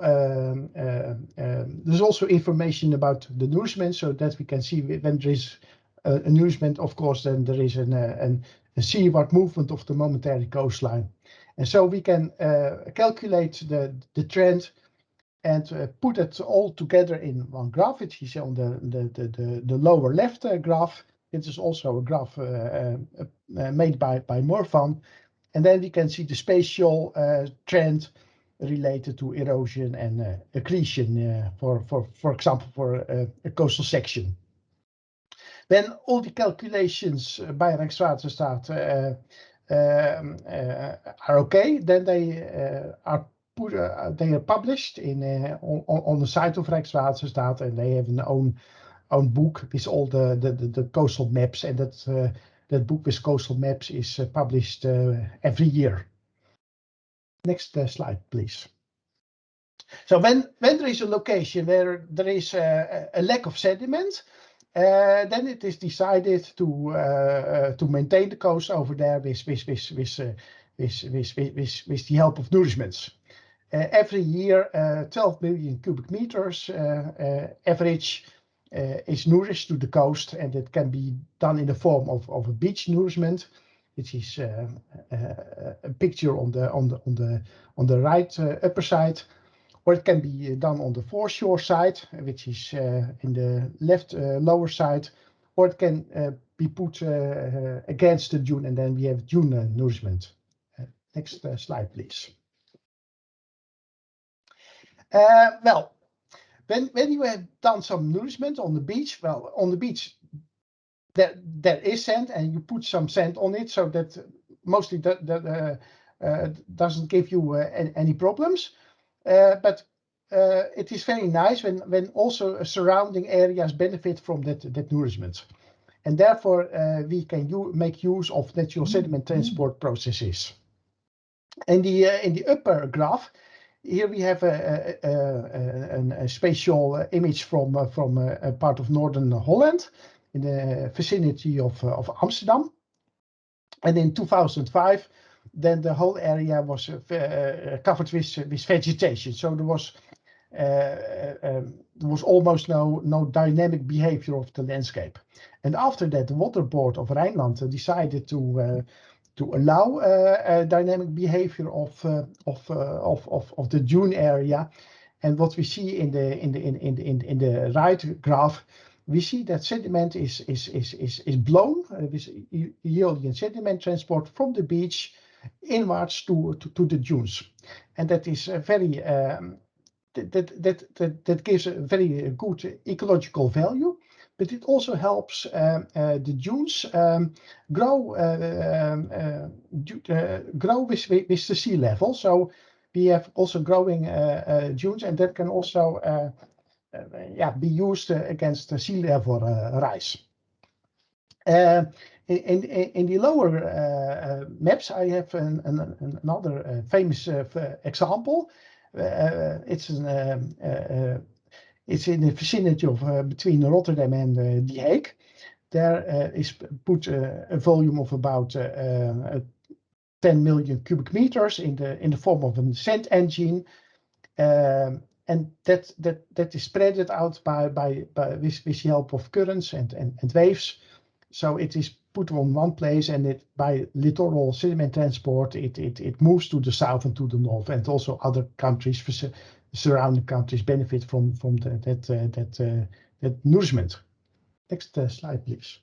there's also information about the nourishment, so that we can see when there is a nourishment. Of course, then there is a seaward movement of the momentary coastline, and so we can calculate the trend and put it all together in one graph. It is on the lower left graph. It is also a graph made by Morfan, and then we can see the spatial trend related to erosion and accretion, for example, for a coastal section. When all the calculations by Rijkswaterstaat are okay, then they are published on the site of Rijkswaterstaat, and they have an own book with all the coastal maps, and that book with coastal maps is published every year. Next slide, please. So when there is a location where there is a lack of sediment, then it is decided to maintain the coast over there with the help of nourishments. Every year, 12 million cubic meters average is nourished to the coast, and it can be done in the form of a beach nourishment, which is a picture on the right upper side, or it can be done on the foreshore side, which is in the left lower side, or it can be put against the dune, and then we have dune nourishment. Next slide, please. Well, when you have done some nourishment on the beach, well, on the beach there is sand, and you put some sand on it, so that mostly that doesn't give you any problems. But it is very nice when also surrounding areas benefit from that nourishment, and therefore we can make use of natural sediment transport processes. In the upper graph, here we have a spatial image from a part of northern Holland, in the vicinity of Amsterdam. And in 2005, then the whole area was covered with vegetation. So there was almost no dynamic behavior of the landscape. And after that, the Water Board of Rijnland decided to allow dynamic behavior of the dune area. And what we see in the right graph, we see that sediment is blown with eolian sediment transport from the beach inwards to the dunes, and that is very that gives a very good ecological value. But it also helps the dunes grow with the sea level. So we have also growing dunes, and that can also be used against the sea level rise. In the lower maps, I have another famous example. It's in the vicinity of between Rotterdam and The Hague. There is put a volume of about 10 million cubic meters in the form of a sand engine, and that is spread out with the help of currents and waves. So it is put on one place, and by littoral sediment transport, it moves to the south and to the north, and also other countries, surrounding countries, benefit from that nourishment. Next slide, please.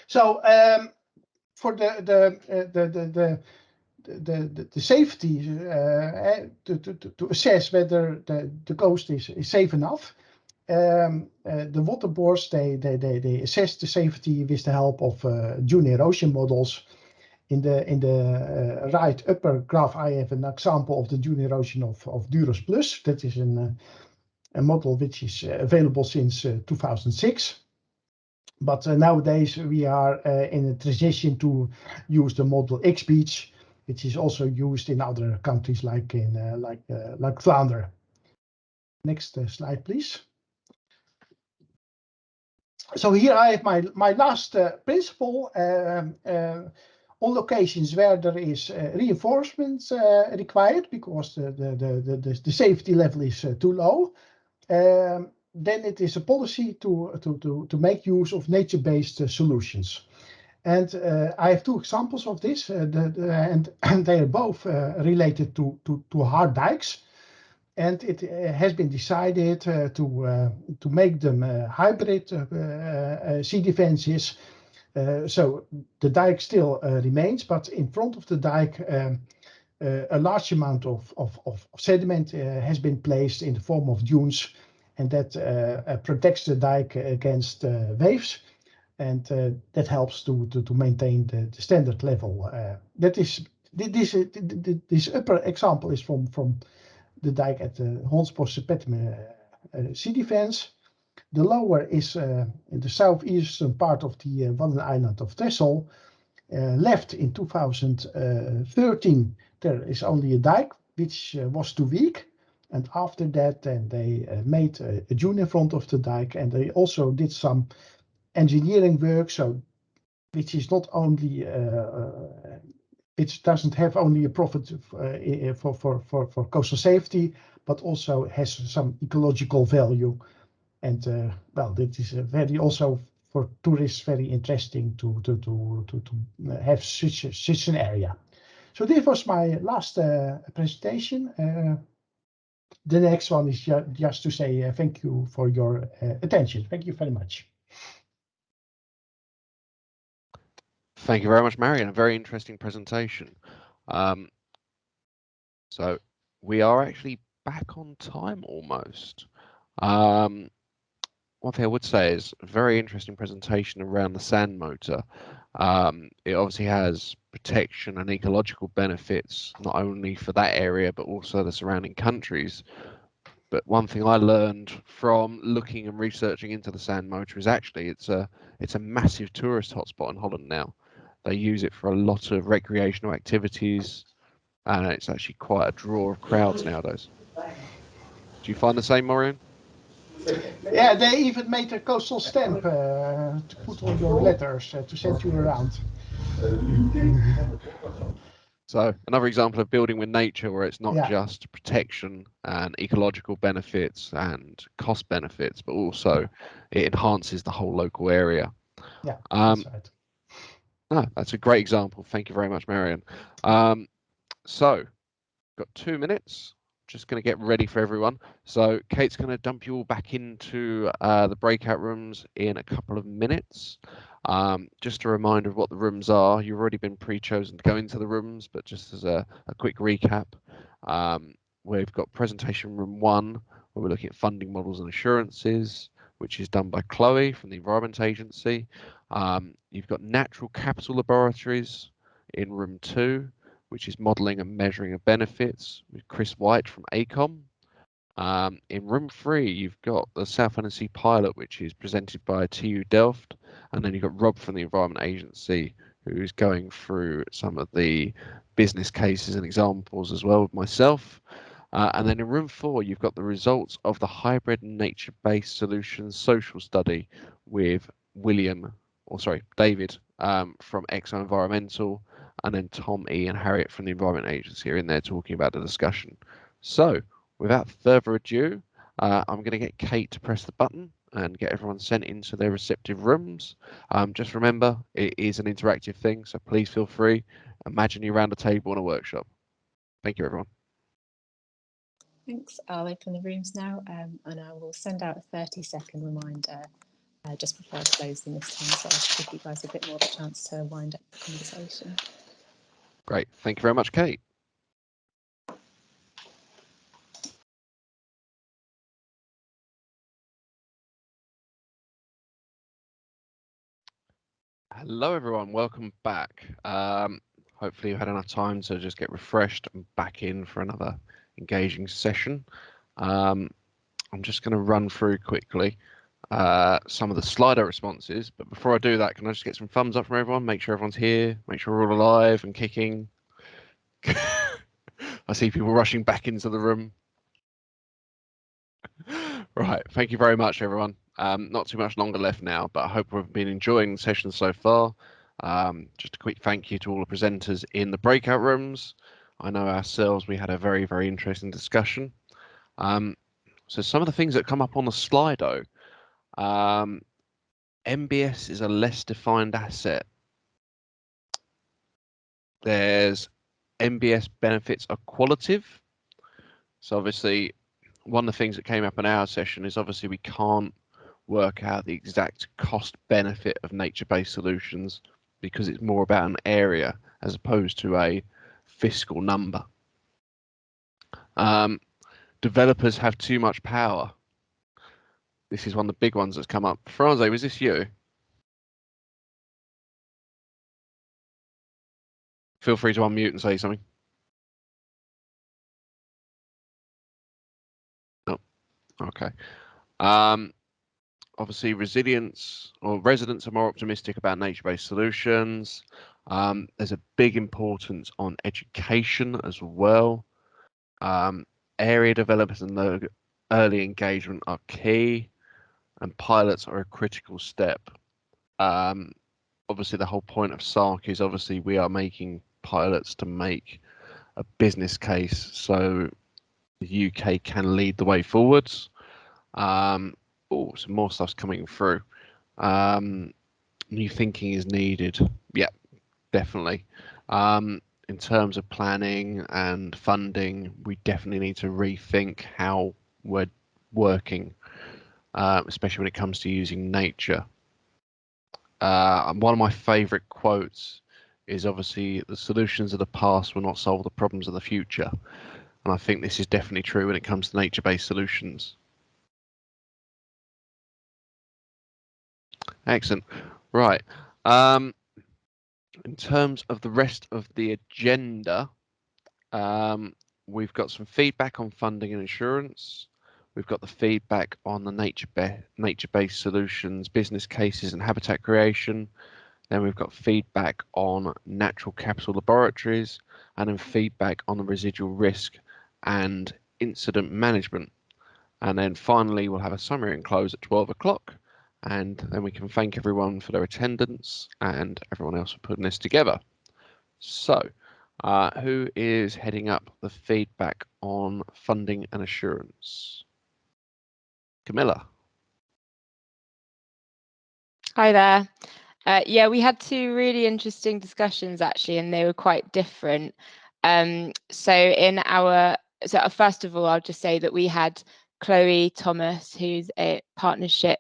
So for the safety to assess whether the coast is safe enough, the water boards they assess the safety with the help of dune erosion models. In the right upper graph, I have an example of the dune erosion of Duros Plus. That is a model which is available since 2006. But nowadays we are in a transition to use the model XBeach, which is also used in other countries like Flanders. Next slide, please. So here I have my last principle. On locations where there is reinforcement required because the safety level is too low, then it is a policy to make use of nature-based solutions. And I have two examples of this, and they are both related to hard dikes. And it has been decided to make them hybrid sea defenses. So the dike still remains, but in front of the dike, a large amount of sediment has been placed in the form of dunes, and that protects the dike against waves, and that helps to maintain the standard level. That is this upper example is from the dike at the Hondsbosse-Petme sea defense. The lower is in the southeastern part of the Wadden island of Texel. Left in 2013, there is only a dike which was too weak, and after that then they made a dune in front of the dike, and they also did some engineering work, so which is not only which doesn't have only a profit for coastal safety, but also has some ecological value. And well, that is very also for tourists very interesting to have such an area. So this was my last presentation. The next one is just to say thank you for your attention. Thank you very much. Thank you very much, Marion. A very interesting presentation. So we are actually back on time almost. One thing I would say is a very interesting presentation around the sand motor. It obviously has protection and ecological benefits, not only for that area, but also the surrounding countries. But one thing I learned from looking and researching into the sand motor is actually it's a massive tourist hotspot in Holland now. They use it for a lot of recreational activities, and it's actually quite a draw of crowds nowadays. Do you find the same, Maureen? Yeah, they even made a coastal stamp to put on your letters to send you around. So another example of building with nature where it's not Yeah. just protection and ecological benefits and cost benefits, but also it enhances the whole local area. Yeah, that's right. No, that's a great example. Thank you very much, Marion. So got 2 minutes. Just going to get ready for everyone. So Kate's going to dump you all back into the breakout rooms in a couple of minutes. Just a reminder of what the rooms are. You've already been pre-chosen to go into the rooms, but just as a quick recap, we've got presentation room 1, where we're looking at funding models and assurances, which is done by Chloe from the Environment Agency. You've got natural capital laboratories in room 2, which is modelling and measuring of benefits, with Chris White from ACOM. In room 3, you've got the South Sea pilot, which is presented by TU Delft, and then you've got Rob from the Environment Agency, who's going through some of the business cases and examples as well with myself. And then in room 4, you've got the results of the hybrid nature-based solutions social study with David from Exo Environmental, and then Tom E and Harriet from the Environment Agency are in there talking about the discussion. So without further ado, I'm going to get Kate to press the button and get everyone sent into their receptive rooms. Just remember, it is an interactive thing, so please feel free. Imagine you're around a table in a workshop. Thank you, everyone. Thanks. I'll open the rooms now, and I will send out a 30-second reminder just before I close them this time, so I'll give you guys a bit more of a chance to wind up the conversation. Great. Thank you very much, Kate. Hello, everyone. Welcome back. Hopefully you've had enough time to just get refreshed and back in for another engaging session. I'm just going to run through quickly some of the Slido responses, but before I do that, can I just get some thumbs up from everyone? Make sure everyone's here, make sure we're all alive and kicking. I see people rushing back into the room. Right, thank you very much, everyone. Not too much longer left now, but I hope we've been enjoying the session so far. Just a quick thank you to all the presenters in the breakout rooms. I know ourselves, we had a very, very interesting discussion. So some of the things that come up on the Slido, MBS is a less defined asset. There's MBS benefits are qualitative. So obviously, one of the things that came up in our session is obviously we can't work out the exact cost benefit of nature-based solutions because it's more about an area as opposed to a fiscal number. Developers have too much power. This is one of the big ones that's come up. Franze, was this you? Feel free to unmute and say something. No. Okay. Obviously, resilience or residents are more optimistic about nature-based solutions. There's a big importance on education as well. Area developers and the early engagement are key, and pilots are a critical step. Obviously, the whole point of SARCC is obviously we are making pilots to make a business case so the UK can lead the way forwards. Oh, some more stuff's coming through. New thinking is needed. Yeah, definitely. In terms of planning and funding, we definitely need to rethink how we're working, especially when it comes to using nature. One of my favorite quotes is obviously the solutions of the past will not solve the problems of the future. And I think this is definitely true when it comes to nature-based solutions. Excellent. Right. In terms of the rest of the agenda, we've got some feedback on funding and insurance. We've got the feedback on the nature-based solutions, business cases and habitat creation. Then we've got feedback on natural capital laboratories, and then feedback on the residual risk and incident management. And then finally, we'll have a summary and close at 12 o'clock. and then we can thank everyone for their attendance and everyone else for putting this together. So, who is heading up the feedback on funding and assurance? Camilla. Hi there. Yeah, we had two really interesting discussions actually, and they were quite different. So first of all, I'll just say that we had Chloe Thomas, who's a partnership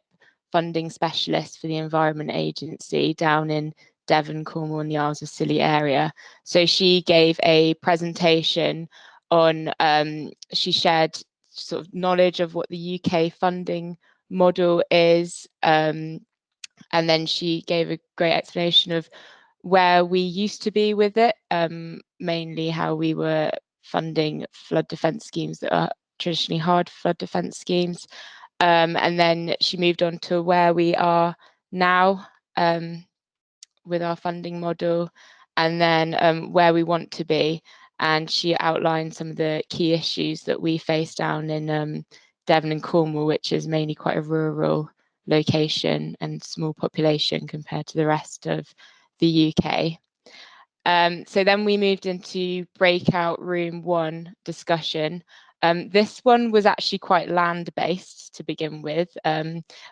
funding specialist for the Environment Agency down in Devon, Cornwall, and the Isles of Scilly area. So she gave a presentation on, she shared sort of knowledge of what the UK funding model is, and then she gave a great explanation of where we used to be with it, mainly how we were funding flood defence schemes that are traditionally hard flood defence schemes. And then she moved on to where we are now with our funding model, and then where we want to be. And she outlined some of the key issues that we face down in Devon and Cornwall, which is mainly quite a rural location and small population compared to the rest of the UK. So then we moved into breakout room 1 discussion. This one was actually quite land-based to begin with.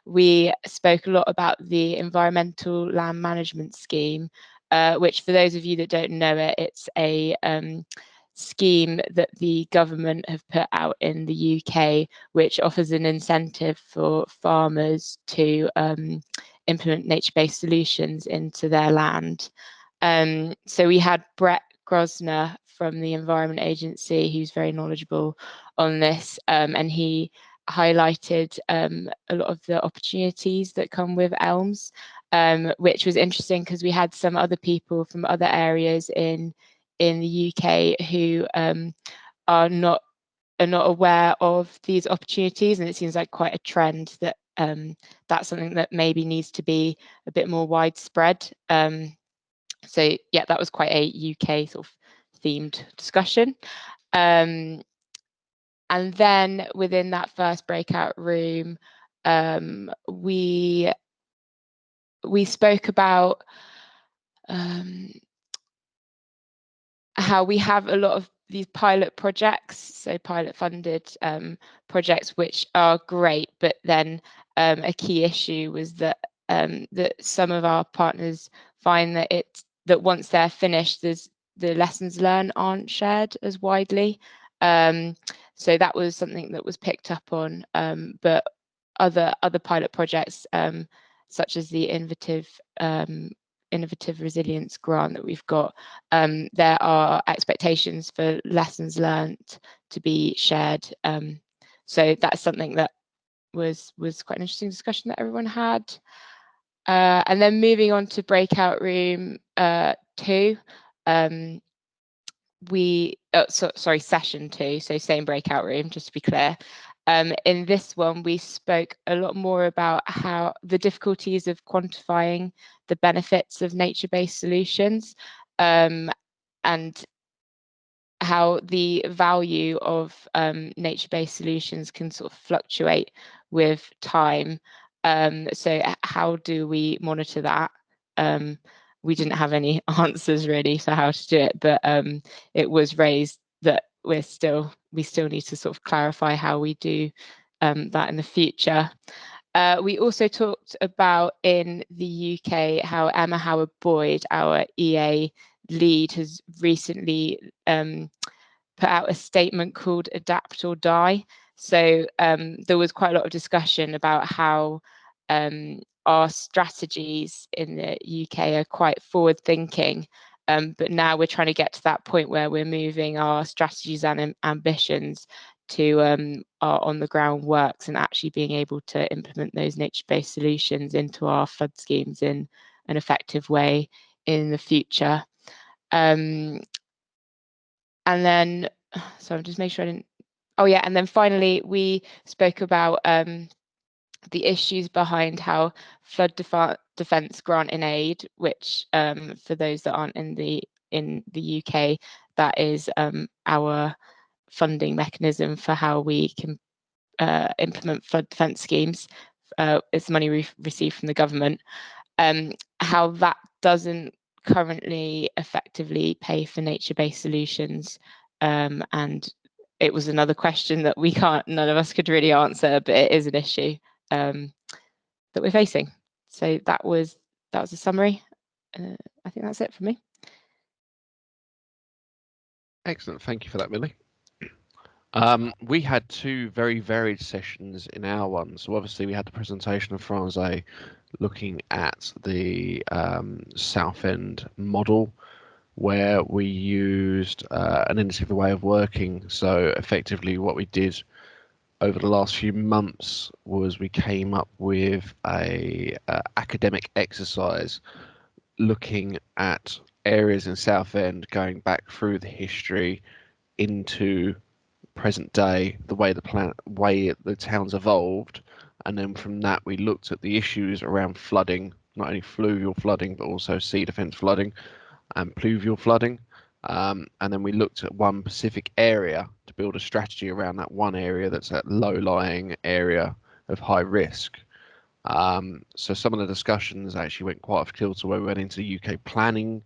We spoke a lot about the environmental land management scheme, which for those of you that don't know it, it's a scheme that the government have put out in the UK, which offers an incentive for farmers to implement nature-based solutions into their land. So we had Brett Grosner from the Environment Agency, who's very knowledgeable on this, and he highlighted a lot of the opportunities that come with ELMS, which was interesting because we had some other people from other areas in the UK who are not aware of these opportunities, and it seems like quite a trend that that's something that maybe needs to be a bit more widespread. So yeah, that was quite a UK sort of themed discussion. And then within that first breakout room, we spoke about how we have a lot of these pilot projects, so pilot funded projects, which are great, but then a key issue was that that some of our partners find that once they're finished, the lessons learned aren't shared as widely. So that was something that was picked up on, but other pilot projects, such as the Innovative Resilience grant that we've got, there are expectations for lessons learned to be shared. So that's something that was quite an interesting discussion that everyone had. And then moving on to breakout room 2, session 2, so same breakout room, just to be clear. In this one, we spoke a lot more about how the difficulties of quantifying the benefits of nature-based solutions, and how the value of nature-based solutions can sort of fluctuate with time. So how do we monitor that? We didn't have any answers really for how to do it, but it was raised that we still need to sort of clarify how we do that in the future. We also talked about in the UK how Emma Howard-Boyd, our EA lead, has recently put out a statement called Adapt or Die. So there was quite a lot of discussion about how our strategies in the UK are quite forward thinking, but now we're trying to get to that point where we're moving our strategies and ambitions to our on the ground works and actually being able to implement those nature-based solutions into our flood schemes in an effective way in the future. And then, so I'm just making sure I didn't, oh yeah, and then finally we spoke about the issues behind how flood defence grant in aid, which for those that aren't in the UK, that is our funding mechanism for how we can implement flood defence schemes it's money we've received from the government, how that doesn't currently effectively pay for nature-based solutions. And it was another question that none of us could really answer, but it is an issue that we're facing. So that was a summary. I think that's it for me. Excellent, thank you for that, Millie. We had two very varied sessions in our one. So obviously we had the presentation of Franze looking at the Southend model, where we used an innovative way of working. So effectively what we did over the last few months was we came up with a academic exercise looking at areas in Southend, going back through the history into present day, the way the town's evolved, and then from that we looked at the issues around flooding, not only fluvial flooding but also sea defence flooding and pluvial flooding, and then we looked at one specific area to build a strategy around that one area that's a low-lying area of high risk. So some of the discussions actually went quite off kilter, where we went into UK planning,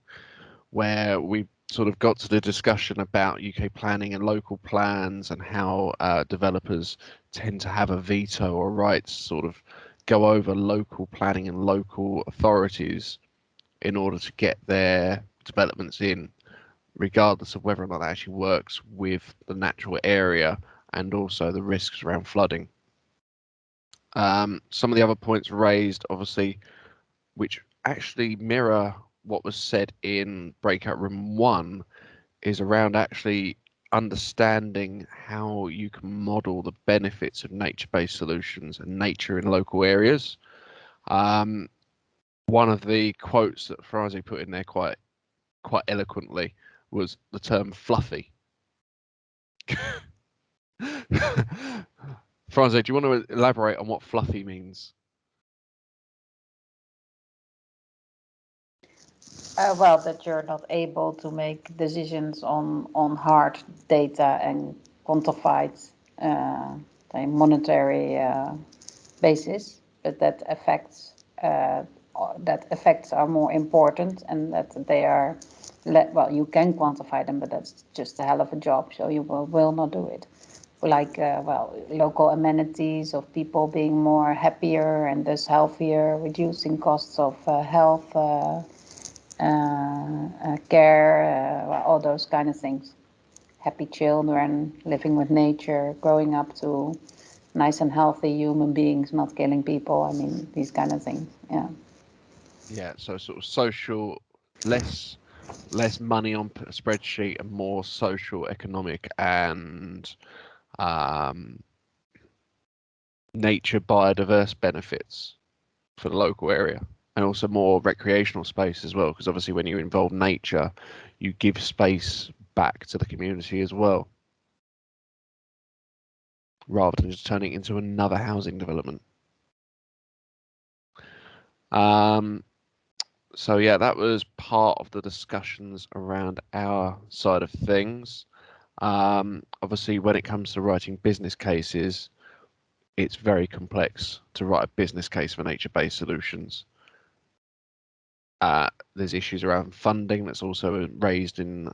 where we sort of got to the discussion about UK planning and local plans and how developers tend to have a veto or right to sort of go over local planning and local authorities in order to get their developments in, regardless of whether or not that actually works with the natural area and also the risks around flooding. Some of the other points raised, obviously, which actually mirror what was said in Breakout Room 1, is around actually understanding how you can model the benefits of nature-based solutions and nature in local areas. One of the quotes that Franze put in there quite eloquently was the term fluffy. Franze, do you want to elaborate on what fluffy means? Well, that you're not able to make decisions on hard data and quantified monetary basis, but that effects are more important, and that they are well, you can quantify them, but that's just a hell of a job, so you will not do it. Like well, local amenities of people being more happier and thus healthier, reducing costs of health care, well, all those kind of things. Happy children, living with nature, growing up to nice and healthy human beings, not killing people. I mean, these kind of things. Yeah. Yeah. So sort of social, less money on a spreadsheet and more social, economic, and nature biodiverse benefits for the local area, and also more recreational space as well, because obviously when you involve nature, you give space back to the community as well, rather than just turning it into another housing development. So yeah, that was part of the discussions around our side of things. Obviously, when it comes to writing business cases, it's very complex to write a business case for nature-based solutions. There's issues around funding that's also raised in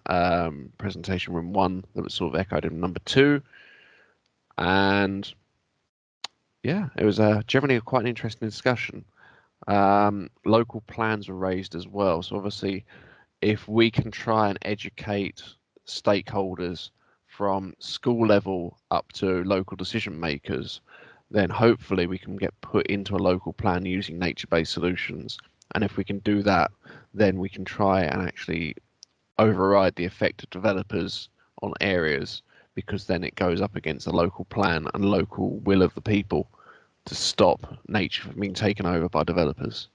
presentation room 1 that was sort of echoed in number 2. And yeah, it was generally quite an interesting discussion. Local plans were raised as well. So obviously, if we can try and educate stakeholders from school level up to local decision makers, then hopefully we can get put into a local plan using nature-based solutions. And if we can do that, then we can try and actually override the effect of developers on areas, because then it goes up against the local plan and local will of the people to stop nature from being taken over by developers.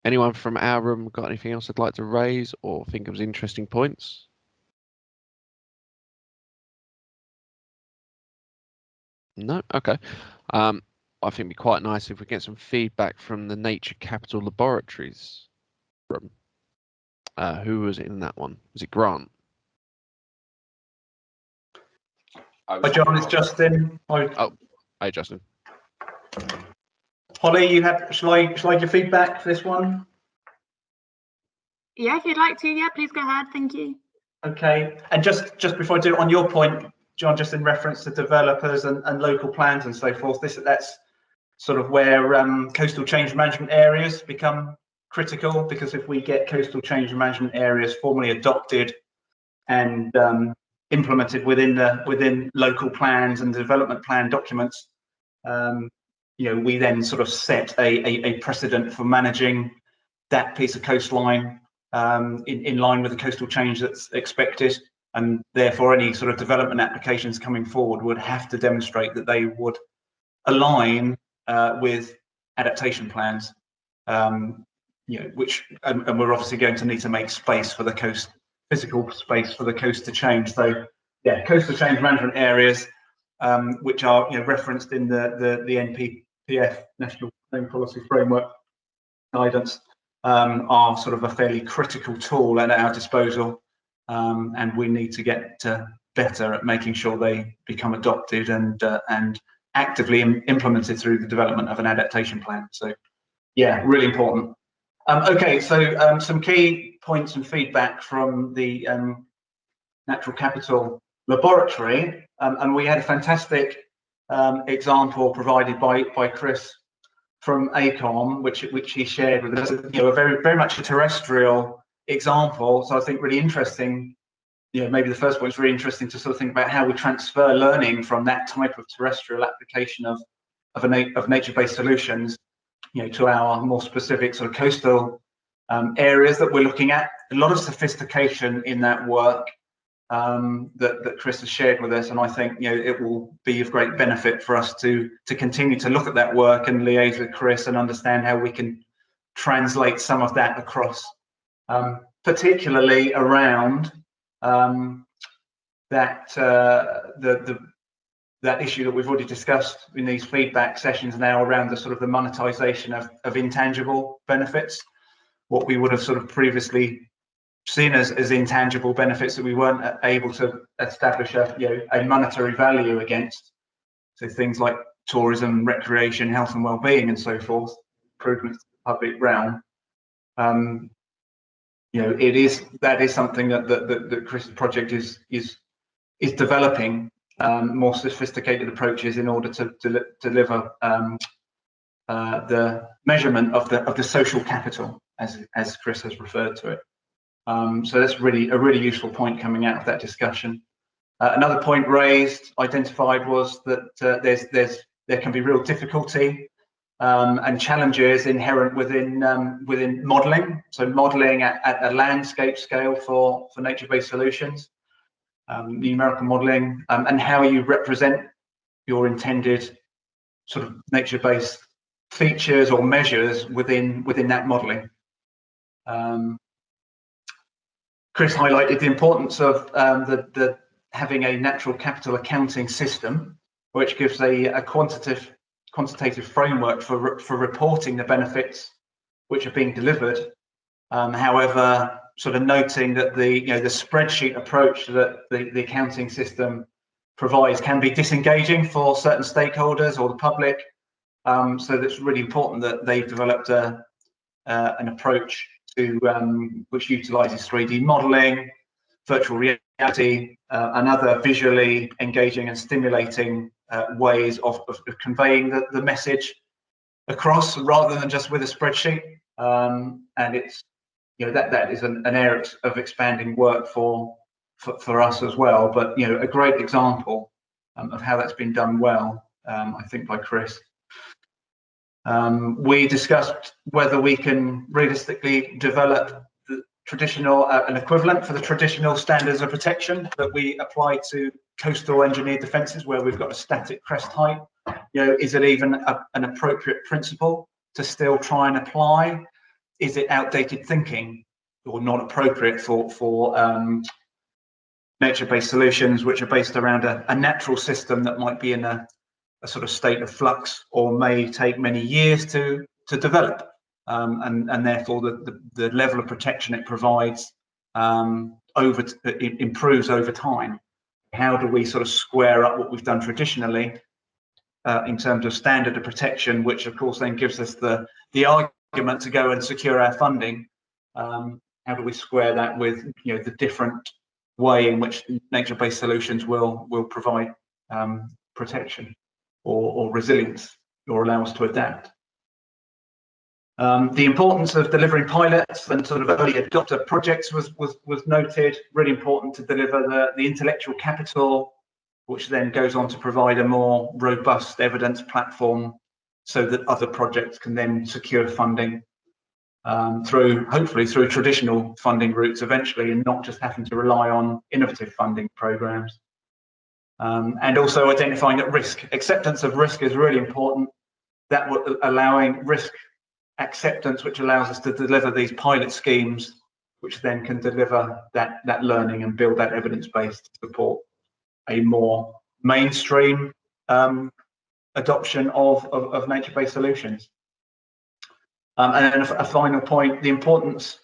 Anyone from our room got anything else they'd like to raise or think of as interesting points? No? Okay. I think it'd be quite nice if we get some feedback from the Nature Capital Laboratories room. Who was in that one? Was it Grant? Hi, John, it's Justin. Oh, Hi, Justin. Holly, you have, shall I give feedback for this one? Yeah, if you'd like to, yeah, please go ahead. Thank you. Okay, and just before I do, on your point, John, just in reference to developers and local plans and so forth, that's sort of where coastal change management areas become critical, because if we get coastal change management areas formally adopted and implemented within local plans and development plan documents, you know, we then sort of set a precedent for managing that piece of coastline in line with the coastal change that's expected, and therefore any sort of development applications coming forward would have to demonstrate that they would align with adaptation plans, you know, which and we're obviously going to need to make space for the coast, physical space for the coast to change. So yeah, coastal change management areas, which are, you know, referenced in the NPPF National Marine Policy Framework guidance, are sort of a fairly critical tool at our disposal, and we need to get better at making sure they become adopted and actively implemented through the development of an adaptation plan. So yeah, really important. Okay, so some key points and feedback from the Natural Capital Laboratory, and we had a fantastic example provided by Chris from ACOM, which he shared with us. You know, a very much a terrestrial example. So I think really interesting. You know, maybe the first point is really interesting to sort of think about how we transfer learning from that type of terrestrial application of nature-based solutions, you know, to our more specific sort of coastal areas that we're looking at. A lot of sophistication in that work that Chris has shared with us, and I think, you know, it will be of great benefit for us to continue to look at that work and liaise with Chris and understand how we can translate some of that across, particularly around that issue that we've already discussed in these feedback sessions now around the sort of the monetization of intangible benefits, what we would have sort of previously seen as intangible benefits that we weren't able to establish a monetary value against. So things like tourism, recreation, health and well-being, and so forth, improvements to the public realm. You know, that is something that Chris's project is developing more sophisticated approaches in order to deliver the measurement of the social capital, as Chris has referred to it. So that's really a really useful point coming out of that discussion. Another point identified was that there can be real difficulty and challenges inherent within modelling. So modelling at a landscape scale for nature-based solutions, numerical modelling, and how you represent your intended sort of nature-based features or measures within that modelling. Chris highlighted the importance of having a natural capital accounting system, which gives a quantitative framework for reporting the benefits which are being delivered. However, sort of noting that the spreadsheet approach that the accounting system provides can be disengaging for certain stakeholders or the public. So that's really important that they've developed an approach which utilizes 3D modeling, virtual reality, and other visually engaging and stimulating ways of conveying the message across, rather than just with a spreadsheet. And it's, you know, that is an area of expanding work for us as well. But, you know, a great example of how that's been done well, I think, by Chris. We discussed whether we can realistically develop the traditional, an equivalent for the traditional standards of protection that we apply to coastal engineered defences, where we've got a static crest height. You know, is it even an appropriate principle to still try and apply? Is it outdated thinking or not appropriate for nature-based solutions which are based around a natural system that might be in a sort of state of flux or may take many years to develop, and therefore the level of protection it provides improves over time. How do we sort of square up what we've done traditionally in terms of standard of protection, which of course then gives us the argument to go and secure our funding. How do we square that with the different way in which nature-based solutions will provide protection or resilience or allow us to adapt? The importance of delivering pilots and sort of early adopter projects was noted. Really important to deliver the intellectual capital, which then goes on to provide a more robust evidence platform so that other projects can then secure funding hopefully through traditional funding routes eventually, and not just having to rely on innovative funding programs. And also identifying that acceptance of risk is really important. That allowing risk acceptance, which allows us to deliver these pilot schemes, which then can deliver that learning and build that evidence base to support a more mainstream adoption of nature-based solutions. And then a final point: the importance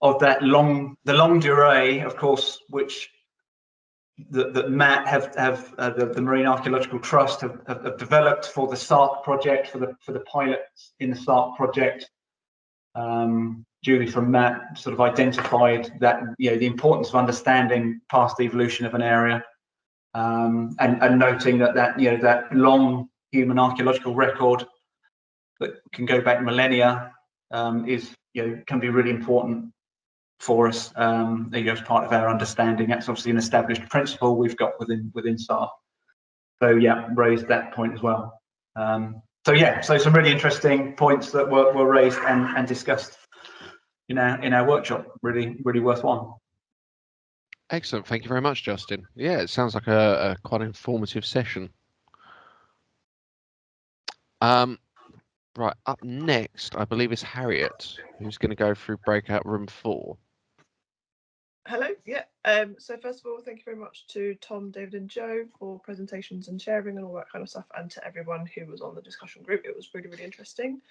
of the long durée, of course, which that MAT the Marine Archaeological Trust have developed for the Sarc project, for the pilots in the Sarc project. Julie from MAT sort of identified that the importance of understanding past evolution of an area, and noting that long human archaeological record that can go back millennia can be really important for us as part of our understanding. That's obviously an established principle we've got within Sarc. So yeah, raised that point as well. So some really interesting points that were raised and discussed in our workshop. Really worthwhile. Excellent, thank you very much, Justin. Yeah, it sounds like a quite informative session. Right, up next, I believe is Harriet, who's going to go through Breakout Room 4. Hello, yeah. So first of all, thank you very much to Tom, David and Joe for presentations and sharing and all that kind of stuff, and to everyone who was on the discussion group. It was really interesting.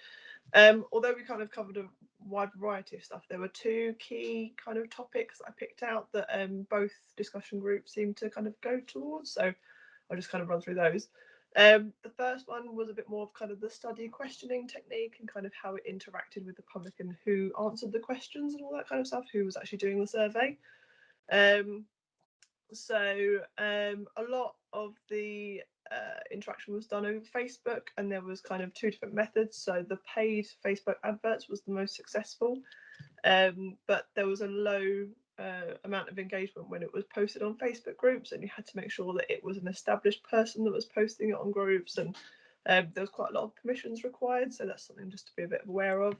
Although we kind of covered a wide variety of stuff, there were two key kind of topics I picked out that both discussion groups seemed to kind of go towards. So I'll just kind of run through those. The first one was a bit more of kind of the study questioning technique and kind of how it interacted with the public and who answered the questions and all that kind of stuff, who was actually doing the survey. So a lot of the interaction was done over Facebook, and there was kind of two different methods. So the paid Facebook adverts was the most successful, but there was a low amount of engagement when it was posted on Facebook groups, and you had to make sure that it was an established person that was posting it on groups, and there was quite a lot of permissions required, so that's something just to be a bit aware of.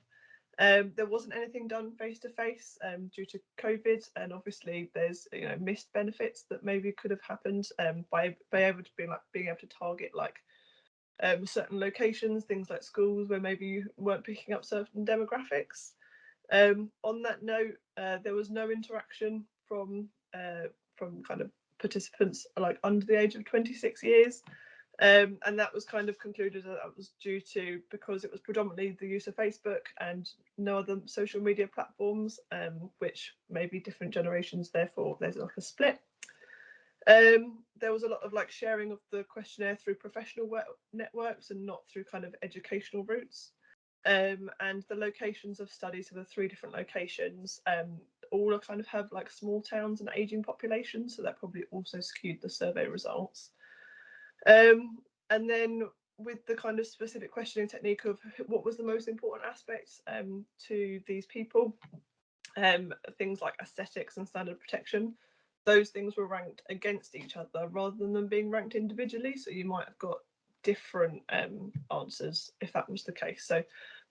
There wasn't anything done face to face due to COVID, and obviously there's missed benefits that maybe could have happened by being able to target like certain locations, things like schools where maybe you weren't picking up certain demographics. On that note, there was no interaction from kind of participants like under the age of 26 years, and that was kind of concluded that was due to because it was predominantly the use of Facebook and no other social media platforms, which may be different generations, therefore there's like a split. There was a lot of like sharing of the questionnaire through professional networks and not through kind of educational routes. And the locations of studies are the 3 different locations. All kind of have like small towns and aging populations, so that probably also skewed the survey results. And then with the kind of specific questioning technique of what was the most important aspects to these people, things like aesthetics and standard protection, those things were ranked against each other rather than them being ranked individually. So you might have got different answers if that was the case. So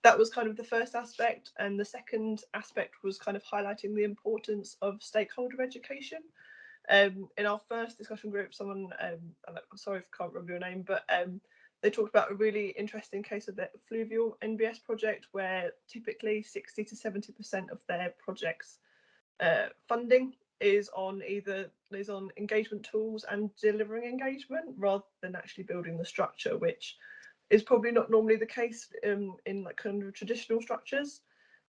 that was kind of the first aspect, and the second aspect was kind of highlighting the importance of stakeholder education. In our first discussion group, someone, I'm sorry if I can't remember your name, but they talked about a really interesting case of the fluvial NBS project, where typically 60 to 70% of their projects funding is on engagement tools and delivering engagement rather than actually building the structure, which is probably not normally the case in like kind of traditional structures.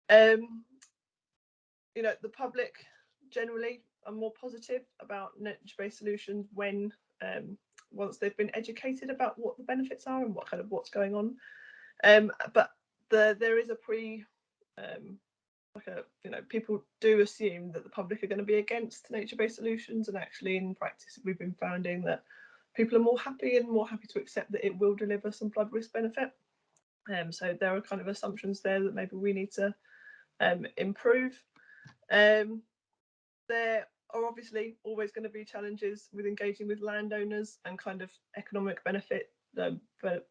The public generally are more positive about nature-based solutions when once they've been educated about what the benefits are and what's going on. But there is a people do assume that the public are going to be against nature-based solutions, and actually in practice we've been finding that people are more happy to accept that it will deliver some flood risk benefit. So there are kind of assumptions there that maybe we need to improve. There are obviously always going to be challenges with engaging with landowners and kind of economic benefit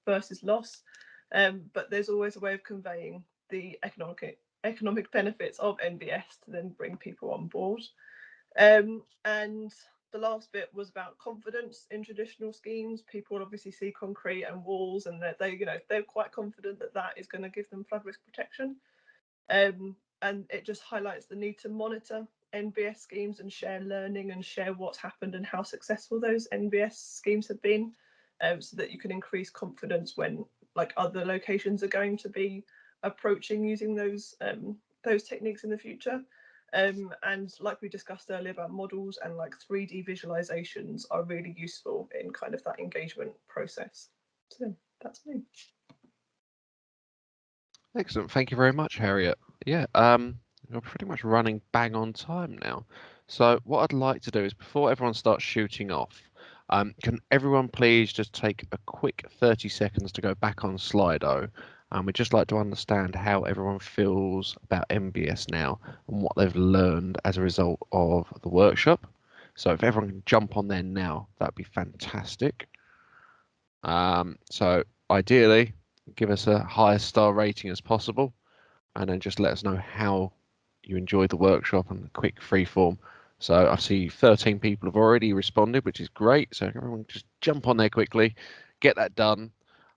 versus loss, but there's always a way of conveying the economic benefits of NBS to then bring people on board. And the last bit was about confidence in traditional schemes. People obviously see concrete and walls, and they're quite confident that that is going to give them flood risk protection. And it just highlights the need to monitor NBS schemes and share learning and share what's happened and how successful those NBS schemes have been, so that you can increase confidence when other locations are going to be approaching using those techniques in the future. And like we discussed earlier about models and 3D visualizations are really useful in kind of that engagement process. So that's me. Excellent. Thank you very much, Harriet. Yeah, we're pretty much running bang on time now. So what I'd like to do is, before everyone starts shooting off, can everyone please just take a quick 30 seconds to go back on Slido? We'd just like to understand how everyone feels about NBS now and what they've learned as a result of the workshop. So if everyone can jump on there now, that'd be fantastic. So ideally, give us a highest star rating as possible, and then just let us know how you enjoyed the workshop and the quick free form. So I see 13 people have already responded, which is great. So everyone just jump on there quickly, get that done.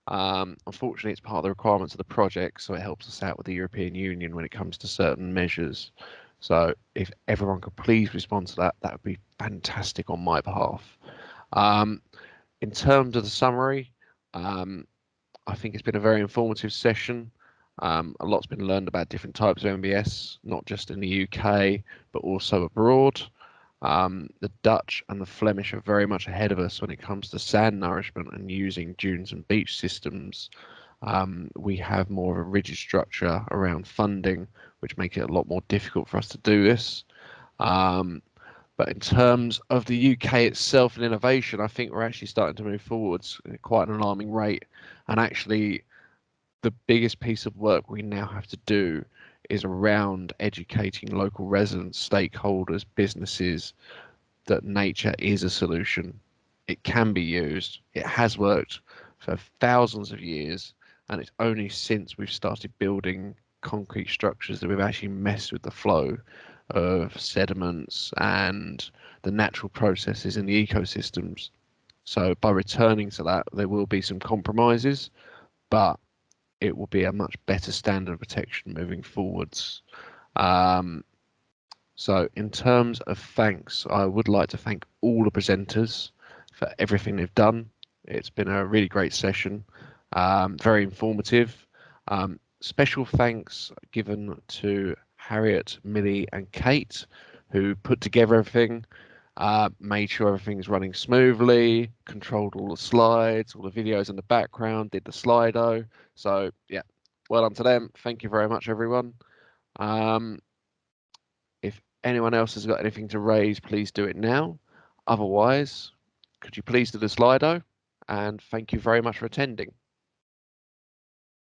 Unfortunately, it's part of the requirements of the project, so it helps us out with the European Union when it comes to certain measures. So if everyone could please respond to that, that would be fantastic on my behalf. In terms of the summary, I think it's been a very informative session. A lot's been learned about different types of NBS, not just in the UK, but also abroad. The Dutch and the Flemish are very much ahead of us when it comes to sand nourishment and using dunes and beach systems. We have more of a rigid structure around funding, which makes it a lot more difficult for us to do this. But in terms of the UK itself and innovation, I think we're actually starting to move forwards at quite an alarming rate. And actually, the biggest piece of work we now have to do is around educating local residents, stakeholders, businesses, that nature is a solution. It can be used. It has worked for thousands of years, and it's only since we've started building concrete structures that we've actually messed with the flow of sediments and the natural processes in the ecosystems. So by returning to that, there will be some compromises, but it will be a much better standard of protection moving forwards. So in terms of thanks, I would like to thank all the presenters for everything they've done. It's been a really great session, very informative. Special thanks given to Harriet, Millie and Kate, who put together everything, made sure everything's running smoothly, controlled all the slides, all the videos in the background, did the Slido. So yeah, well done to them. Thank you very much, everyone. If anyone else has got anything to raise, please do it now. Otherwise, could you please do the Slido? And thank you very much for attending.